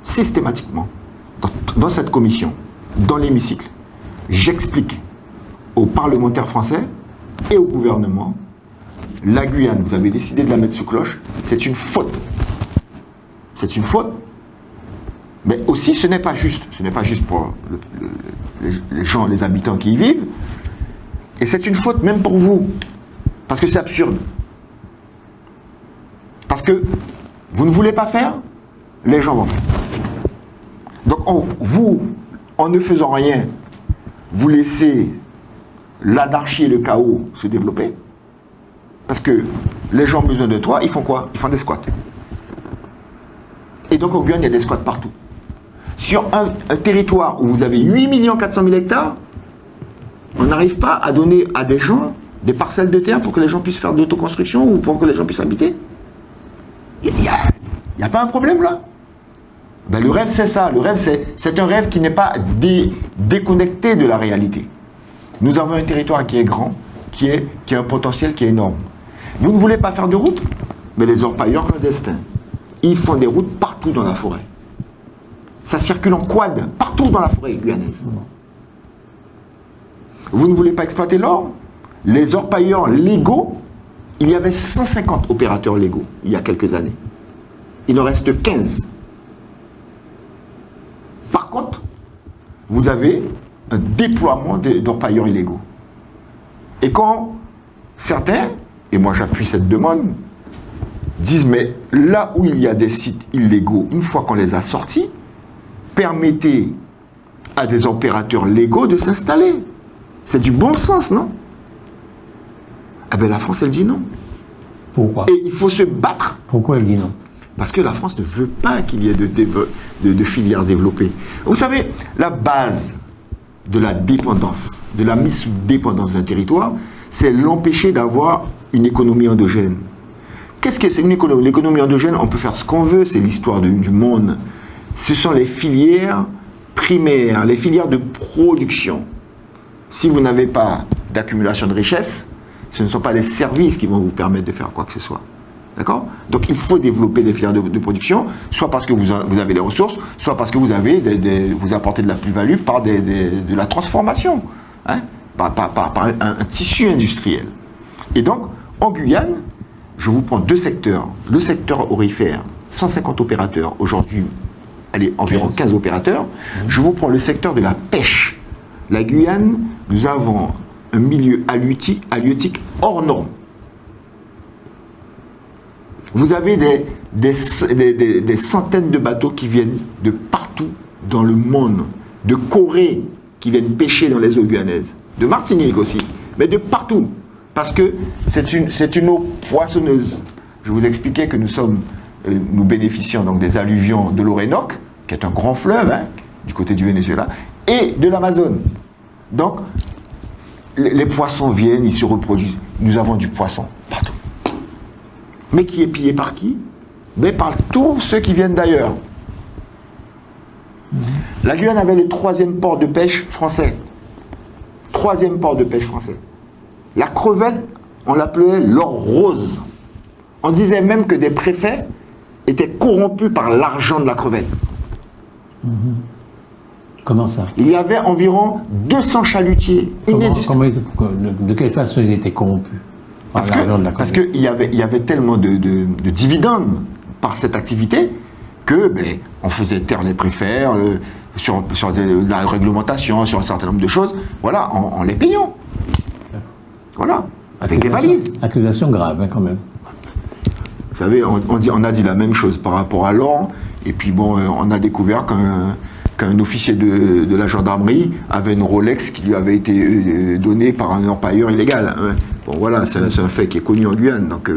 systématiquement, dans cette commission, dans l'hémicycle, j'explique aux parlementaires français et au gouvernement, la Guyane, vous avez décidé de la mettre sous cloche, c'est une faute. C'est une faute. Mais aussi, ce n'est pas juste. Ce n'est pas juste pour les gens, les habitants qui y vivent. Et c'est une faute même pour vous. Parce que c'est absurde. Parce que vous ne voulez pas faire, les gens vont faire. Donc, vous, en ne faisant rien, vous laissez l'anarchie et le chaos se développer. Parce que les gens ont besoin de toi, ils font quoi? Ils font des squats. Et donc, au Guyane, il y a des squats partout. Sur un territoire où vous avez 8 400 000 hectares, on n'arrive pas à donner à des gens des parcelles de terre pour que les gens puissent faire de l'autoconstruction ou pour que les gens puissent habiter. Il n'y a pas un problème là. Ben, le rêve, c'est ça. Le rêve, c'est un rêve qui n'est pas déconnecté de la réalité. Nous avons un territoire qui est grand, qui a un potentiel qui est énorme. Vous ne voulez pas faire de route? Mais les orpailleurs clandestins, ils font des routes partout dans la forêt. Ça circule en quad, partout dans la forêt guyanaise. Vous ne voulez pas exploiter l'or? Les orpailleurs légaux, il y avait 150 opérateurs légaux il y a quelques années. Il en reste 15. Par contre, vous avez un déploiement d'orpailleurs illégaux. Et quand certains, et moi j'appuie cette demande, disent mais là où il y a des sites illégaux, une fois qu'on les a sortis, permettez à des opérateurs légaux de s'installer. C'est du bon sens, non? Eh bien la France, elle dit non. Pourquoi? Et il faut se battre. Pourquoi elle dit non? Parce que la France ne veut pas qu'il y ait de filières développées. Vous savez, la base de la dépendance, de la mise sous dépendance d'un territoire, c'est l'empêcher d'avoir une économie endogène. Qu'est-ce que c'est une économie? L'économie endogène, on peut faire ce qu'on veut, c'est l'histoire du monde. Ce sont les filières primaires, les filières de production. Si vous n'avez pas d'accumulation de richesses, ce ne sont pas les services qui vont vous permettre de faire quoi que ce soit. D'accord? Donc il faut développer des filières de production, soit parce que vous avez les ressources, soit parce que vous apportez de la plus-value par de la transformation, hein, par un tissu industriel. Et donc, en Guyane, je vous prends deux secteurs. Le secteur aurifère, 150 opérateurs, aujourd'hui, allez, environ 15 opérateurs. Je vous prends le secteur de la pêche. La Guyane, nous avons un milieu halieutique hors norme. Vous avez des centaines de bateaux qui viennent de partout dans le monde, de Corée, qui viennent pêcher dans les eaux guyanaises, de Martinique aussi, mais de partout, parce que c'est une eau poissonneuse. Je vous expliquais que nous bénéficions donc des alluvions de l'Orénoque, qui est un grand fleuve, hein, du côté du Venezuela, et de l'Amazone. Donc, les poissons viennent, ils se reproduisent. Nous avons du poisson partout. Mais qui est pillé par qui? Ben, par tous ceux qui viennent d'ailleurs. La Guyane avait le 3e port de pêche français. 3e port de pêche français. La crevette, on l'appelait l'or rose. On disait même que des préfets étaient corrompus par l'argent de la crevette. Comment ça? Il y avait environ 200 chalutiers. De quelle façon ils étaient corrompus? Parce qu'il y avait tellement de dividendes par cette activité que on faisait taire les préfets sur la réglementation, sur un certain nombre de choses, voilà, en les payant. Voilà, avec des valises. Accusation grave, hein, quand même. Vous savez, on a dit la même chose par rapport à l'or, et puis bon, on a découvert qu'un officier de la gendarmerie avait une Rolex qui lui avait été donnée par un empailleur illégal. Hein. Bon voilà, c'est un fait qui est connu en Guyane. Donc,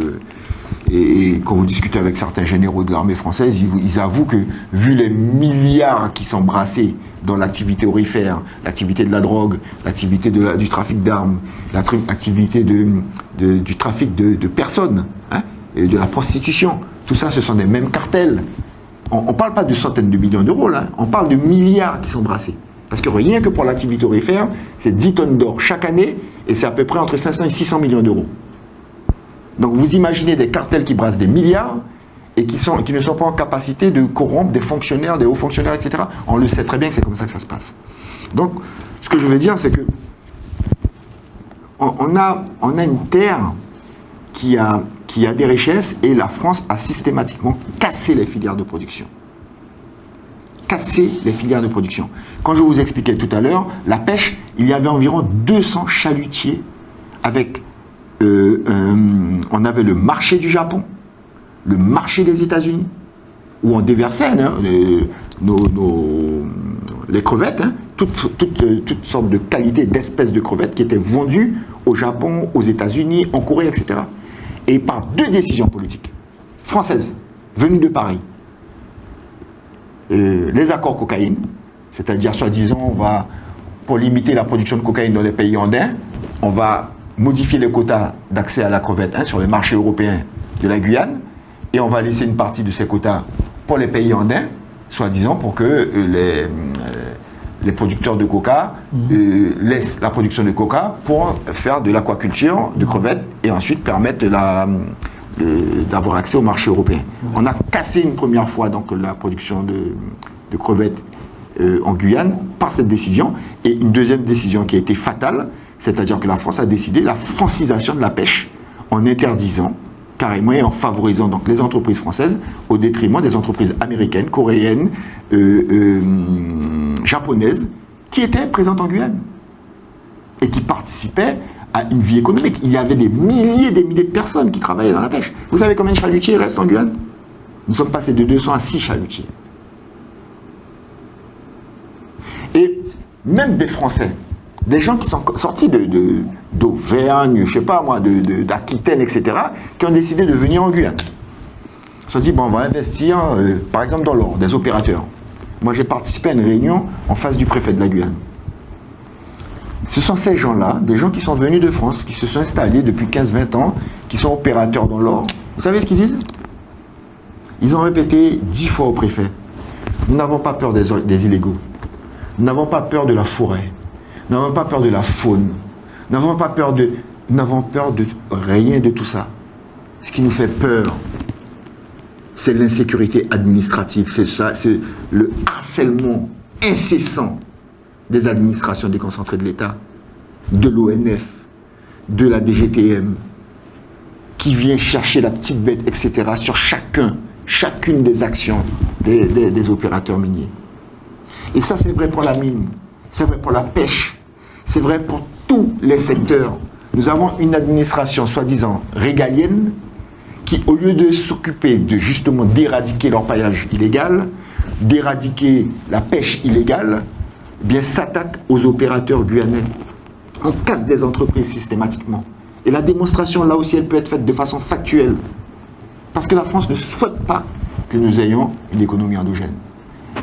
et quand vous discutez avec certains généraux de l'armée française, ils avouent que, vu les milliards qui sont brassés dans l'activité aurifère, l'activité de la drogue, l'activité du trafic d'armes, l'activité du trafic de personnes, hein, et de la prostitution, tout ça, ce sont des mêmes cartels. On ne parle pas de centaines de millions d'euros, là, on parle de milliards qui sont brassés. Parce que rien que pour l'activité aurifère, c'est 10 tonnes d'or chaque année, et c'est à peu près entre 500 et 600 millions d'euros. Donc vous imaginez des cartels qui brassent des milliards, et qui ne sont pas en capacité de corrompre des fonctionnaires, des hauts fonctionnaires, etc. On le sait très bien que c'est comme ça que ça se passe. Donc, ce que je veux dire, c'est que on a une terre qui a des richesses, et la France a systématiquement cassé les filières de production. Cassé les filières de production. Quand je vous expliquais tout à l'heure, la pêche, il y avait environ 200 chalutiers avec, on avait le marché du Japon, le marché des États-Unis, où on déversait les crevettes, hein, toutes sortes de qualités d'espèces de crevettes qui étaient vendues au Japon, aux États-Unis, en Corée, etc. Et par 2 décisions politiques françaises venues de Paris. Les accords cocaïne, c'est-à-dire soi-disant, pour limiter la production de cocaïne dans les pays andins, on va modifier les quotas d'accès à la crevette, hein, sur les marchés européens de la Guyane, et on va laisser une partie de ces quotas pour les pays andins, soi-disant pour que les producteurs de coca laissent la production de coca pour faire de l'aquaculture de crevettes et ensuite permettre d'avoir accès au marché européen. On a cassé une première fois donc la production de crevettes en Guyane par cette décision, et une deuxième décision qui a été fatale, c'est-à-dire que la France a décidé la francisation de la pêche en interdisant carrément et en favorisant donc les entreprises françaises au détriment des entreprises américaines, coréennes, japonaises qui étaient présentes en Guyane et qui participaient à une vie économique. Il y avait des milliers de personnes qui travaillaient dans la pêche. Vous savez combien de chalutiers restent en Guyane? Nous sommes passés de 200 à 6 chalutiers. Et même des Français, des gens qui sont sortis d'Auvergne, je sais pas moi, d'Aquitaine, etc., qui ont décidé de venir en Guyane. Ils se sont dit, bon, on va investir, par exemple, dans l'or, des opérateurs. Moi, j'ai participé à une réunion en face du préfet de la Guyane. Ce sont ces gens-là, des gens qui sont venus de France, qui se sont installés depuis 15-20 ans, qui sont opérateurs dans l'or. Vous savez ce qu'ils disent? Ils ont répété 10 fois au préfet, nous n'avons pas peur des illégaux, nous n'avons pas peur de la forêt, nous n'avons pas peur de la faune, N'avons peur de rien de tout ça. Ce qui nous fait peur, c'est l'insécurité administrative, c'est ça, c'est le harcèlement incessant des administrations déconcentrées de l'État, de l'ONF, de la DGTM, qui vient chercher la petite bête, etc., sur chacune des actions des opérateurs miniers. Et ça, c'est vrai pour la mine, c'est vrai pour la pêche, c'est vrai pour tous les secteurs. Nous avons une administration soi-disant régalienne qui, au lieu de s'occuper justement d'éradiquer l'orpaillage illégal, d'éradiquer la pêche illégale, eh bien s'attaque aux opérateurs guyanais. On casse des entreprises systématiquement. Et la démonstration, là aussi, elle peut être faite de façon factuelle. Parce que la France ne souhaite pas que nous ayons une économie endogène.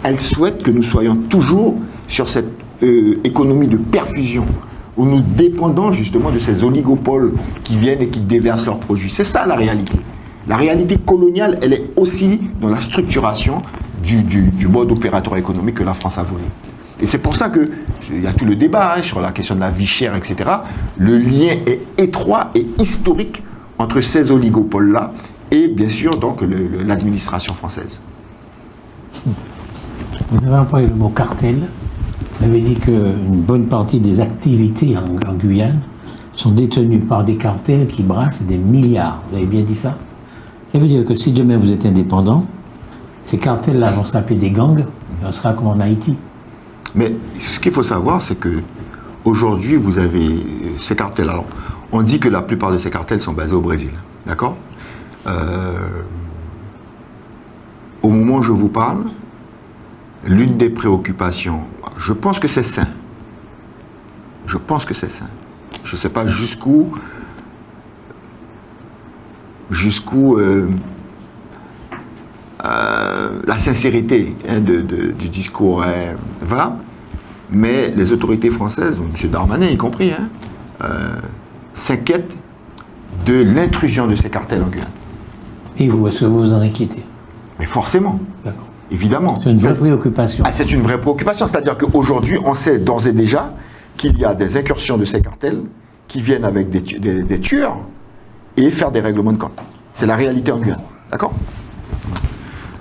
Elle souhaite que nous soyons toujours sur cette économie de perfusion, où nous dépendons justement de ces oligopoles qui viennent et qui déversent leurs produits. C'est ça la réalité. La réalité coloniale, elle est aussi dans la structuration du mode opératoire économique que la France a voulu. Et c'est pour ça qu'il y a tout le débat sur la question de la vie chère, etc. Le lien est étroit et historique entre ces oligopoles-là et bien sûr donc l'administration française. Vous avez employé le mot cartel. Vous avez dit qu'une bonne partie des activités en Guyane sont détenues par des cartels qui brassent des milliards. Vous avez bien dit ça? Ça veut dire que si demain vous êtes indépendant, ces cartels-là vont s'appeler des gangs, et on sera comme en Haïti. Mais ce qu'il faut savoir, c'est que aujourd'hui, vous avez ces cartels. Alors, on dit que la plupart de ces cartels sont basés au Brésil, d'accord? Au moment où je vous parle, l'une des préoccupations, je pense que c'est sain. Je pense que c'est sain. Je ne sais pas jusqu'où la sincérité du discours va, mais les autorités françaises, M. Darmanin y compris, s'inquiètent de l'intrusion de ces cartels en Guyane. Et vous, est-ce que vous vous en inquiétez? Mais forcément. D'accord. Évidemment. C'est une vraie préoccupation. Ah, c'est une vraie préoccupation. C'est-à-dire qu'aujourd'hui, on sait d'ores et déjà qu'il y a des incursions de ces cartels qui viennent avec des tueurs et faire des règlements de compte. C'est la réalité en Guyane. D'accord?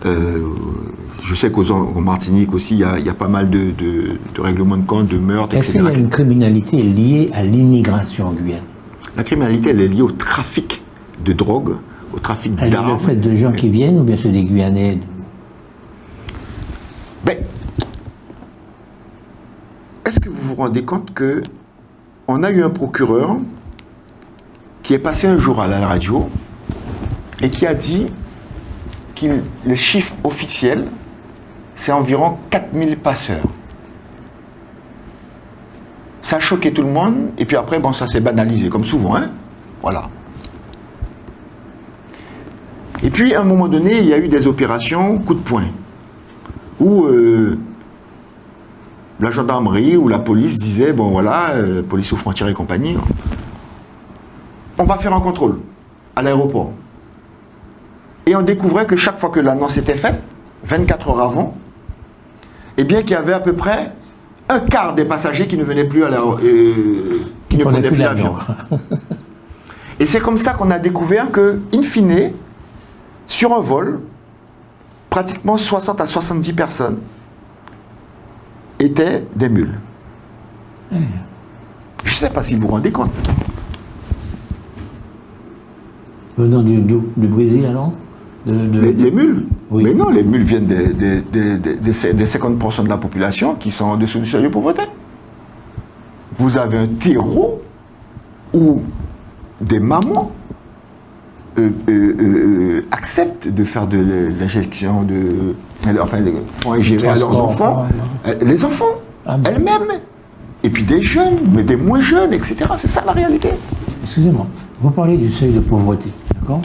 Je sais qu'en Martinique aussi, il y a pas mal de règlements de compte, de meurtres, Est-ce etc. qu'il y a une criminalité liée à l'immigration en Guyane? La criminalité, elle est liée au trafic de drogue, au trafic d'armes. Le fait de gens qui viennent, ou bien c'est des Guyanais? Ben, est-ce que vous vous rendez compte qu'on a eu un procureur qui est passé un jour à la radio et qui a dit que le chiffre officiel, c'est environ 4000 passeurs. Ça a choqué tout le monde, et puis après, bon, ça s'est banalisé, comme souvent, hein. Voilà. Et puis, à un moment donné, il y a eu des opérations coup de poing, où la gendarmerie ou la police disait, bon voilà, police aux frontières et compagnie, on va faire un contrôle à l'aéroport. Et on découvrait que chaque fois que l'annonce était faite, 24 heures avant, eh bien qu'il y avait à peu près un quart des passagers qui ne venaient plus à qui ne prenaient plus l'avion. Et c'est comme ça qu'on a découvert que, in fine, sur un vol, pratiquement 60 à 70 personnes étaient des mules. Je ne sais pas si vous vous rendez compte. Venant du Brésil, alors? Les mules? Oui. Mais non, les mules viennent des 50% de la population qui sont en dessous du seuil de pauvreté. Vous avez un terreau où des mamans acceptent de faire de l'injection font ingérer à leurs enfants, les enfants, elles-mêmes, et puis des jeunes, mais des moins jeunes, etc. C'est ça la réalité. Excusez-moi, vous parlez du seuil de pauvreté, d'accord?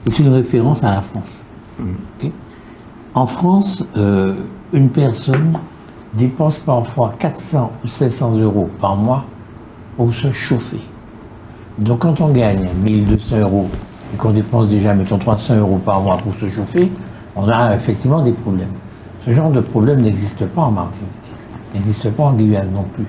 C'est une référence à la France. Okay? En France, une personne dépense parfois 400 ou 500 euros par mois pour se chauffer. Donc quand on gagne 1200 euros et qu'on dépense déjà, mettons, 300 euros par mois pour se chauffer, on a effectivement des problèmes. Ce genre de problème n'existe pas en Martinique, n'existe pas en Guyane non plus.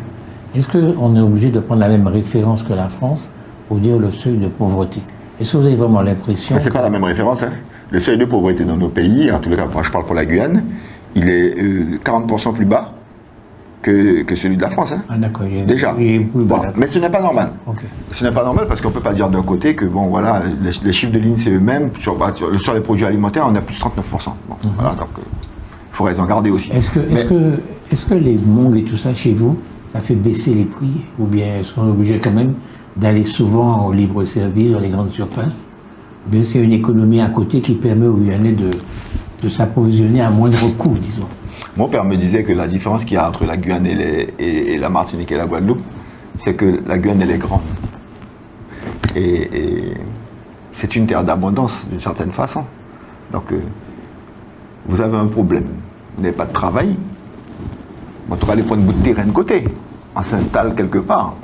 Est-ce qu'on est obligé de prendre la même référence que la France pour dire le seuil de pauvreté? Est-ce que vous avez vraiment l'impression... C'est pas la même référence. Hein. Le seuil de pauvreté dans nos pays, en tout cas, moi je parle pour la Guyane, il est 40% plus bas que celui de la France. Hein. Ah d'accord, déjà. Il est plus bas. Bon, mais ce n'est pas normal. Okay. Ce n'est pas normal parce qu'on ne peut pas dire d'un côté que, bon, voilà, les chiffres de l'INSEE eux-mêmes, sur les produits alimentaires, on a plus 39%. Bon, voilà, donc il faut raison garder aussi. Est-ce que les mongues et tout ça, chez vous, ça fait baisser les prix? Ou bien est-ce qu'on est obligé quand même d'aller souvent au libre-service, dans les grandes surfaces? Ou bien est-ce qu'il y a une économie à côté qui permet aux Guyanais de s'approvisionner à moindre coût, disons? Mon père me disait que la différence qu'il y a entre la Guyane et la Martinique et la Guadeloupe, c'est que la Guyane, elle est grande. Et c'est une terre d'abondance, d'une certaine façon. Donc, vous avez un problème. Vous n'avez pas de travail. On va aller prendre un bout de terrain de côté. On s'installe quelque part.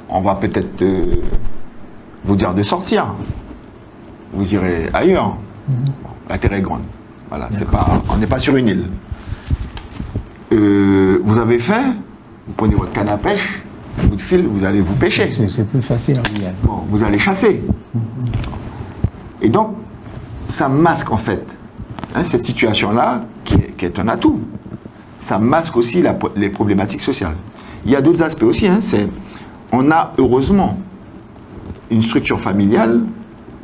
On va peut-être vous dire de sortir. Vous irez ailleurs. Bon, la terre est grande. Voilà, on n'est pas sur une île. Vous avez faim, vous prenez votre canne à pêche, votre fil, vous allez vous pêcher. C'est plus facile en Guyane. Bon, vous allez chasser. Et donc, ça masque en fait cette situation-là qui est un atout. Ça masque aussi les problématiques sociales. Il y a d'autres aspects aussi. On a heureusement une structure familiale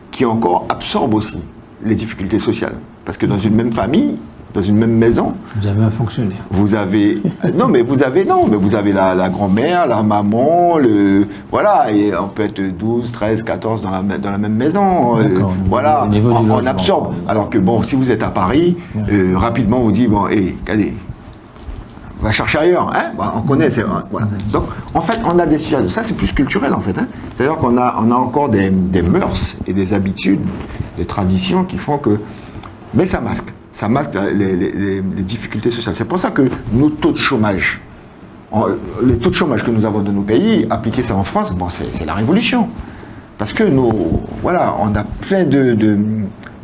qui encore absorbe aussi les difficultés sociales. Parce que dans une même famille, dans une même maison... Vous avez un fonctionnaire. Vous avez... vous avez la grand-mère, la maman, voilà, et on peut être 12, 13, 14 dans la même maison. Voilà, on absorbe. Alors que bon, si vous êtes à Paris, rapidement on vous dit, bon, allez, on va chercher ailleurs, hein, on connaît, voilà. Donc, en fait, on a des situations, ça c'est plus culturel en fait, hein. C'est-à-dire qu'on a encore des mœurs et des habitudes, des traditions qui font que... Mais ça masque les difficultés sociales. C'est pour ça que nos taux de chômage, les taux de chômage que nous avons dans nos pays, appliquer ça en France, bon, c'est la révolution. Parce que on a plein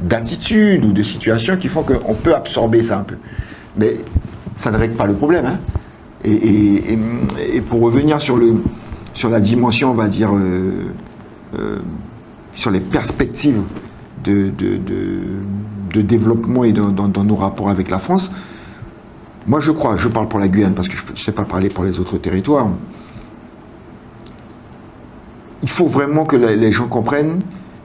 d'attitudes ou de situations qui font qu'on peut absorber ça un peu. Mais ça ne règle pas le problème. Hein. Et pour revenir sur la dimension, on va dire, sur les perspectives de développement et dans nos rapports avec la France, moi je parle pour la Guyane parce que je ne sais pas parler pour les autres territoires, il faut vraiment que les gens comprennent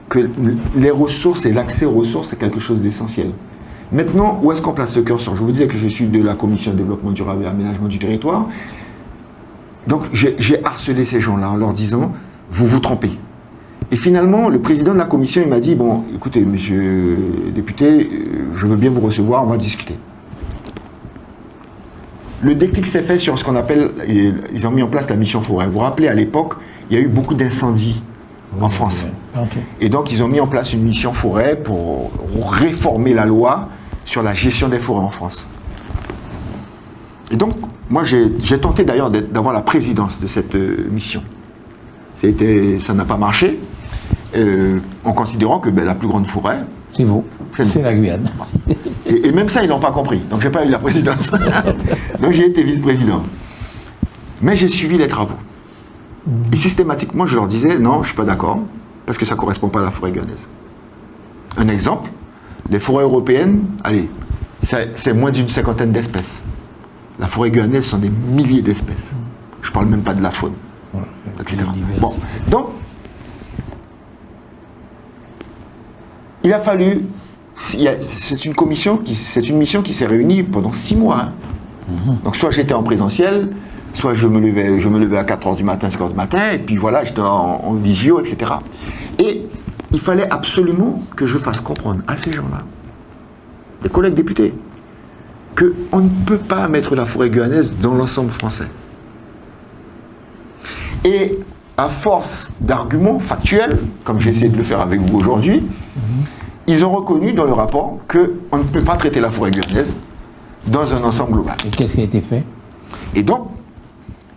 que les ressources et l'accès aux ressources c'est quelque chose d'essentiel. Maintenant, où est-ce qu'on place le curseur? Je vous disais que je suis de la Commission de développement durable et aménagement du territoire, donc j'ai harcelé ces gens-là en leur disant « vous vous trompez ». Et finalement, le président de la commission, il m'a dit, bon, écoutez, monsieur le député, je veux bien vous recevoir, on va discuter. Le déclic s'est fait sur ce qu'on appelle, ils ont mis en place la mission forêt. Vous vous rappelez, à l'époque, il y a eu beaucoup d'incendies en France. Okay. Et donc, ils ont mis en place une mission forêt pour réformer la loi sur la gestion des forêts en France. Et donc, moi, j'ai tenté d'ailleurs d'avoir la présidence de cette mission. Ça n'a pas marché. En considérant que la plus grande forêt... C'est vous, c'est la Guyane. Et même ça, ils n'ont pas compris. Donc, je n'ai pas eu la présidence. Donc, j'ai été vice-président. Mais j'ai suivi les travaux. Et systématiquement, je leur disais, non, je ne suis pas d'accord, parce que ça ne correspond pas à la forêt guyanaise. Un exemple, les forêts européennes, allez, c'est moins d'une cinquantaine d'espèces. La forêt guyanaise sont des milliers d'espèces. Je ne parle même pas de la faune, etc. Bon, donc, il a fallu, c'est une mission qui s'est réunie pendant 6 mois. Donc soit j'étais en présentiel, soit je me levais à 4h du matin, 5h du matin, et puis voilà, j'étais en visio, etc. Et il fallait absolument que je fasse comprendre à ces gens-là, des collègues députés, qu'on ne peut pas mettre la forêt guyanaise dans l'ensemble français. Et à force d'arguments factuels, comme j'ai essayé de le faire avec vous aujourd'hui, ils ont reconnu dans le rapport qu'on ne peut pas traiter la forêt guyanaise dans un ensemble global. Et qu'est-ce qui a été fait? Et donc,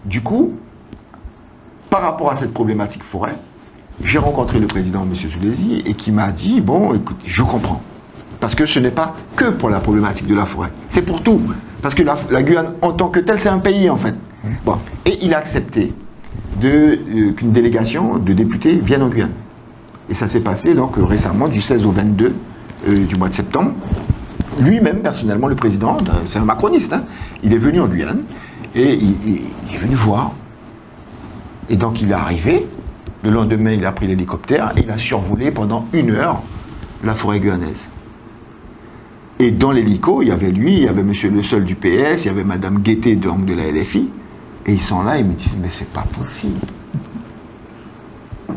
du coup, par rapport à cette problématique forêt, j'ai rencontré le président, M. Zulesi, et qui m'a dit, bon, écoute, je comprends. Parce que ce n'est pas que pour la problématique de la forêt, c'est pour tout. Parce que la Guyane, en tant que telle, c'est un pays, en fait. Bon. Et il a accepté qu'une délégation de députés vienne en Guyane. Et ça s'est passé donc récemment, du 16 au 22 du mois de septembre. Lui-même, personnellement, le président, c'est un macroniste, hein, il est venu en Guyane et il est venu voir. Et donc il est arrivé. Le lendemain, il a pris l'hélicoptère et il a survolé pendant 1 heure la forêt guyanaise. Et dans l'hélico, il y avait lui, il y avait monsieur Le Seul du PS, il y avait madame Guettet donc de la LFI. Et ils sont là, ils me disent, mais c'est pas possible.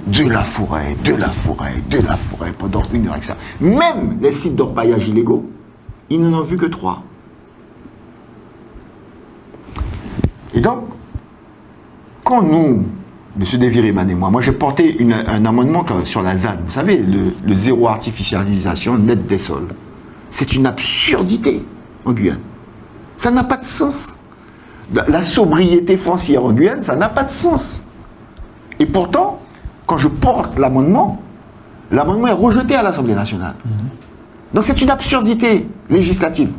De la forêt, pendant 1 heure avec ça. Même les sites d'orpaillage illégaux, ils n'en ont vu que 3. Et donc, quand nous, M. Devireman et moi j'ai porté un amendement sur la ZAD, vous savez, le zéro artificialisation net des sols. C'est une absurdité en Guyane. Ça n'a pas de sens. La sobriété foncière en Guyane, ça n'a pas de sens. Et pourtant, quand je porte l'amendement est rejeté à l'Assemblée nationale. Donc c'est une absurdité législative.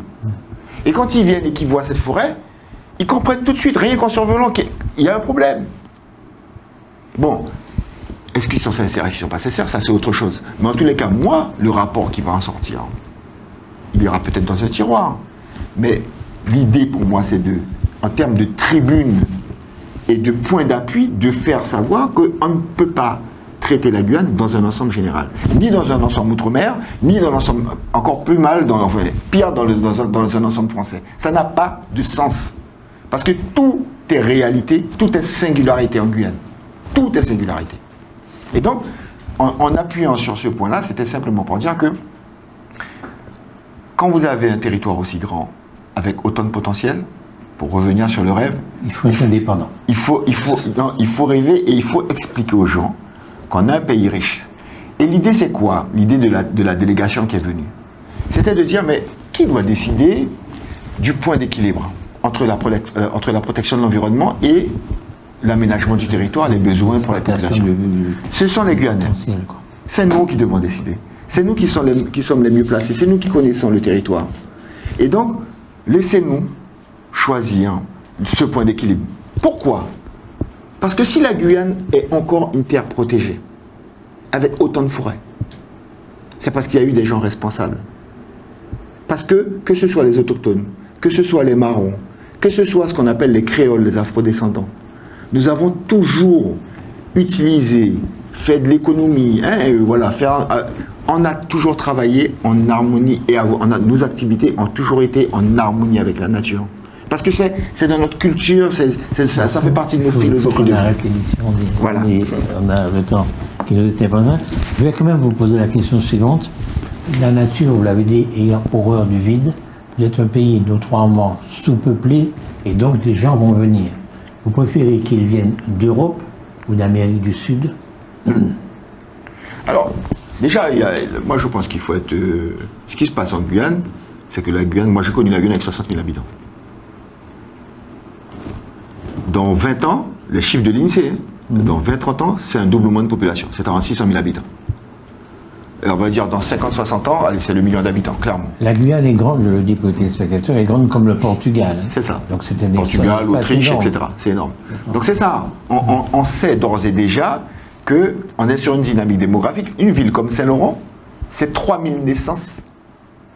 Et quand ils viennent et qu'ils voient cette forêt, ils comprennent tout de suite, rien qu'en survolant, qu'il y a un problème. Bon, est-ce qu'ils sont sincères, est-ce qu'ils ne sont pas sincères, ça c'est autre chose. Mais en tous les cas, moi, le rapport qui va en sortir, il ira peut-être dans un tiroir. Mais l'idée pour moi, c'est en termes de tribune et de point d'appui, de faire savoir qu'on ne peut pas traiter la Guyane dans un ensemble général. Ni dans un ensemble outre-mer, ni dans l'ensemble, encore plus mal, pire dans un ensemble français. Ça n'a pas de sens. Parce que tout est réalité, tout est singularité en Guyane. Tout est singularité. Et donc, en appuyant sur ce point-là, c'était simplement pour dire que quand vous avez un territoire aussi grand, avec autant de potentiel, pour revenir sur le rêve, il faut être indépendant. Il faut rêver et il faut expliquer aux gens qu'on a un pays riche. Et l'idée, c'est quoi? L'idée de la délégation qui est venue, c'était de dire, mais qui doit décider du point d'équilibre entre la protection de l'environnement et l'aménagement du territoire, les besoins pour la population? Ce sont les Guyanais. C'est nous qui devons décider. C'est nous qui sommes les mieux placés. C'est nous qui connaissons le territoire. Et donc, laissez-nous choisir ce point d'équilibre. Pourquoi? Parce que si la Guyane est encore une terre protégée, avec autant de forêts, c'est parce qu'il y a eu des gens responsables. Parce que ce soit les autochtones, que ce soit les marrons, que ce soit ce qu'on appelle les créoles, les afrodescendants, nous avons toujours utilisé, fait de l'économie, on a toujours travaillé en harmonie et nos activités ont toujours été en harmonie avec la nature. Parce que c'est dans notre culture, ça fait partie de nos philosophies. On arrête l'émission, voilà. On a le temps qui nous était présent. Je vais quand même vous poser la question suivante. La nature, vous l'avez dit, ayant horreur du vide, vous êtes un pays notoirement sous-peuplé et donc des gens vont venir. Vous préférez qu'ils viennent d'Europe ou d'Amérique du Sud? Alors, déjà, moi je pense qu'il faut être... ce qui se passe en Guyane, c'est que la Guyane, moi j'ai connu la Guyane avec 60 000 habitants. Dans 20 ans, les chiffres de l'INSEE, dans 20-30 ans, c'est un doublement de population, c'est-à-dire 600 000 habitants. Et on va dire dans 50-60 ans, allez, c'est le million d'habitants, clairement. La Guyane est grande, je le dis pour les téléspectateurs, est grande comme le Portugal. C'est ça. Donc c'était Portugal, Autriche, etc. C'est énorme. Donc c'est ça. On sait d'ores et déjà qu'on est sur une dynamique démographique. Une ville comme Saint-Laurent, c'est 3000 naissances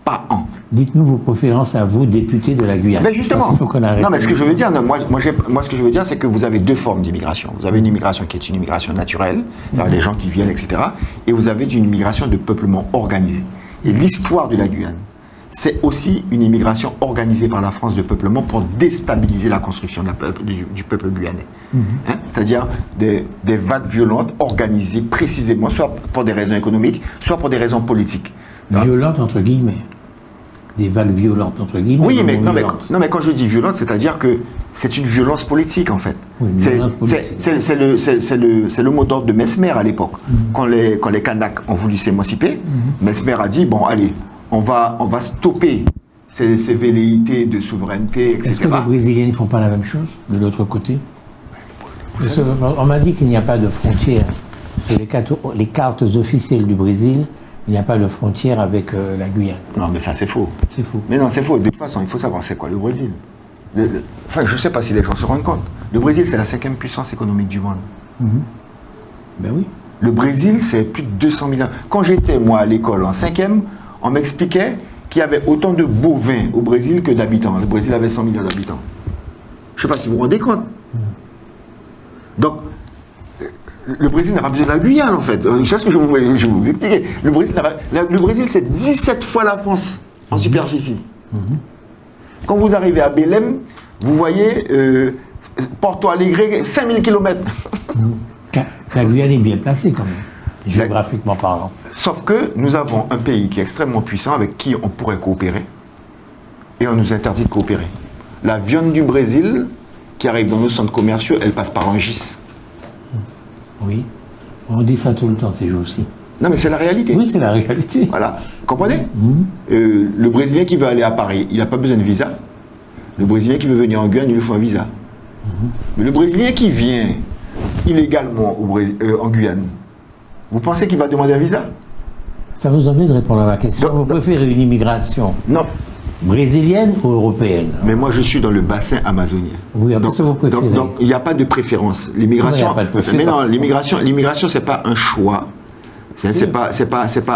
par an. Dites-nous vos préférences à vous, députés de la Guyane. Ben justement. Faut qu'on arrête. Non, mais ce que je veux dire, moi ce que je veux dire, c'est que vous avez deux formes d'immigration. Vous avez une immigration qui est une immigration naturelle, c'est-à-dire les gens qui viennent, etc. Et vous avez une immigration de peuplement organisé. Et l'histoire de la Guyane, c'est aussi une immigration organisée par la France de peuplement pour déstabiliser la construction du peuple guyanais. C'est-à-dire des vagues violentes organisées précisément, soit pour des raisons économiques, soit pour des raisons politiques. Violentes entre guillemets. Des vagues violentes entre guillemets. Oui, mais quand je dis violente, c'est-à-dire que c'est une violence politique en fait. Oui, c'est le mot d'ordre de Mesmer à l'époque. Quand les Kanaks ont voulu s'émanciper, Mesmer a dit, bon allez, on va stopper ces velléités de souveraineté, etc. Est-ce que les Brésiliens ne font pas la même chose de l'autre côté? On m'a dit qu'il n'y a pas de frontière. Sur les cartes officielles du Brésil, il n'y a pas de frontière avec la Guyane. Non, mais ça c'est faux. C'est faux. Mais non, c'est faux. De toute façon, il faut savoir c'est quoi le Brésil. Enfin, je ne sais pas si les gens se rendent compte. Le Brésil, c'est la 5e puissance économique du monde. Ben oui. Le Brésil, c'est plus de 200 millions. Quand j'étais, moi, à l'école, en 5e, on m'expliquait qu'il y avait autant de bovins au Brésil que d'habitants. Le Brésil avait 100 millions d'habitants. Je ne sais pas si vous vous rendez compte. Donc, le Brésil n'a pas besoin de la Guyane, en fait. C'est ce que je vais vous expliquer. Le Brésil, c'est 17 fois la France en superficie. Quand vous arrivez à Belém, vous voyez Porto Alegre, 5000 km. La Guyane est bien placée, quand même, géographiquement parlant. Sauf que nous avons un pays qui est extrêmement puissant, avec qui on pourrait coopérer, et on nous interdit de coopérer. La viande du Brésil, qui arrive dans nos centres commerciaux, elle passe par Rungis. Oui, on dit ça tout le temps ces jours-ci. Non, mais c'est la réalité. Oui, c'est la réalité. Voilà, vous comprenez? Le Brésilien qui veut aller à Paris, il n'a pas besoin de visa. Le Brésilien qui veut venir en Guyane, il lui faut un visa. Mais le Brésilien qui vient illégalement en Guyane, vous pensez qu'il va demander un visa? Ça vous envie de répondre à ma question? Vous préférez une immigration brésilienne ou européenne? Mais moi, je suis dans le bassin amazonien. Oui, après ça, vous préférez. Donc, il n'y a pas de préférence. L'immigration. Il n'y a pas de préférence. Mais non, l'immigration, c'est pas un choix. C'est pas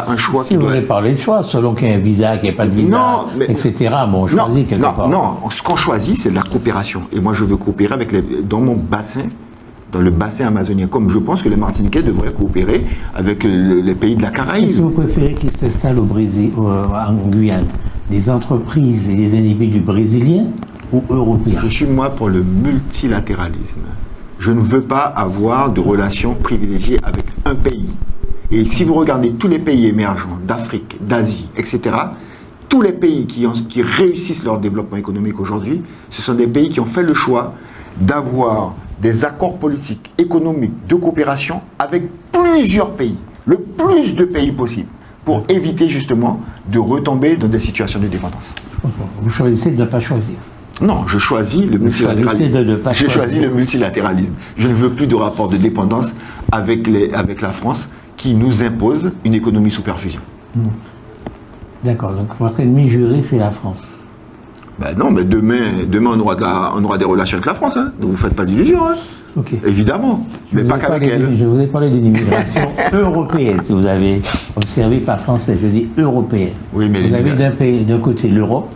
un choix. Si vous voulez parler de choix, selon qu'il y ait un visa, qu'il n'y ait pas de visa, etc. Bon, on choisit quelque part. Non, ce qu'on choisit, c'est de la coopération. Et moi, je veux coopérer dans mon bassin, dans le bassin amazonien, comme je pense que les Martiniquais devraient coopérer avec les pays de la Caraïbe. Est-ce que vous préférez qu'ils s'installent au Brésil, en Guyane, des entreprises et des individus brésiliens ou européens? Je suis, moi, pour le multilatéralisme. Je ne veux pas avoir de relations privilégiées avec un pays. Et si vous regardez tous les pays émergents d'Afrique, d'Asie, etc., tous les pays qui réussissent leur développement économique aujourd'hui, ce sont des pays qui ont fait le choix d'avoir des accords politiques, économiques, de coopération avec plusieurs pays, le plus de pays possible, pour éviter justement de retomber dans des situations de dépendance. Vous choisissez de ne pas choisir. Non, je choisis le multilatéralisme. Je choisis le multilatéralisme. Je ne veux plus de rapport de dépendance avec la France qui nous impose une économie sous perfusion. D'accord, donc votre ennemi juré, c'est la France. Ben non, mais demain on aura des relations avec la France, hein. Ne vous faites pas d'illusions, hein. Okay. Évidemment, mais pas qu'avec elle. Je vous ai parlé d'une immigration européenne, si vous avez observé, pas français, je dis européenne. Oui, mais vous avez d'un côté l'Europe,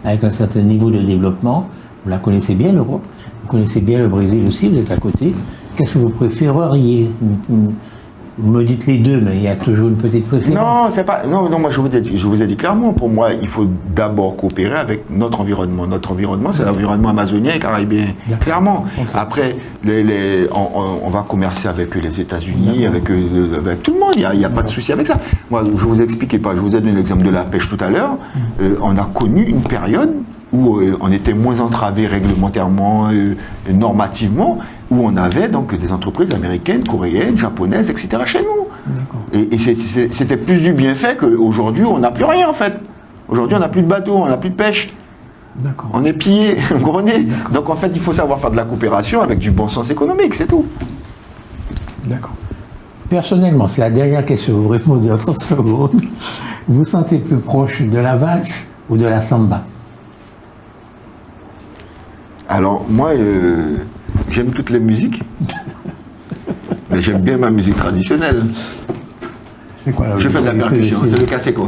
avec un certain niveau de développement, vous la connaissez bien l'Europe, vous connaissez bien le Brésil aussi, vous êtes à côté. Qu'est-ce que vous préféreriez? Vous me dites les deux, mais il y a toujours une petite préférence. Non, c'est pas. Non, moi je vous ai dit clairement. Pour moi, il faut d'abord coopérer avec notre environnement. Notre environnement, c'est l'environnement amazonien et caribéen. Clairement. Okay. Après, on va commercer avec les États-Unis, avec tout le monde. Il n'y a pas de souci avec ça. Moi, je vous expliquais pas. Je vous ai donné l'exemple de la pêche tout à l'heure. On a connu une période où on était moins entravé réglementairement, normativement, où on avait donc des entreprises américaines, coréennes, japonaises, etc. chez nous. Et c'était plus du bienfait qu'aujourd'hui, on n'a plus rien en fait. Aujourd'hui, on n'a plus de bateaux, on n'a plus de pêche. On est pillé, vous comprenez? Donc en fait, il faut savoir faire de la coopération avec du bon sens économique, c'est tout. D'accord. Personnellement, c'est la dernière question, vous répondez en 30 secondes. Vous vous sentez plus proche de la valse ou de la samba? Alors, moi, j'aime toutes les musiques, mais j'aime bien ma musique traditionnelle. C'est quoi la Je fais de la percussion, c'est le caseco.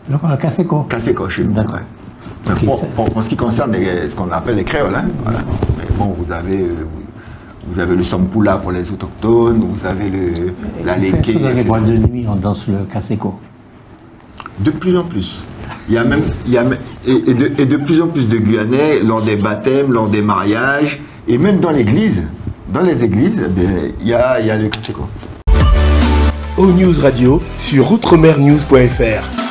Le caseco? Caseco, chez nous. D'accord. Ouais. Okay, pour ce qui concerne ce qu'on appelle les créoles, hein, voilà. Mais bon, vous avez le sampula pour les autochtones, vous avez la leke. C'est dans les boîtes de nuit, on danse le caseco. De plus en plus. Il y a de plus en plus de Guyanais lors des baptêmes, lors des mariages, et même dans l'église. Dans les églises, il y a le caseco. O News Radio sur outremernews.fr.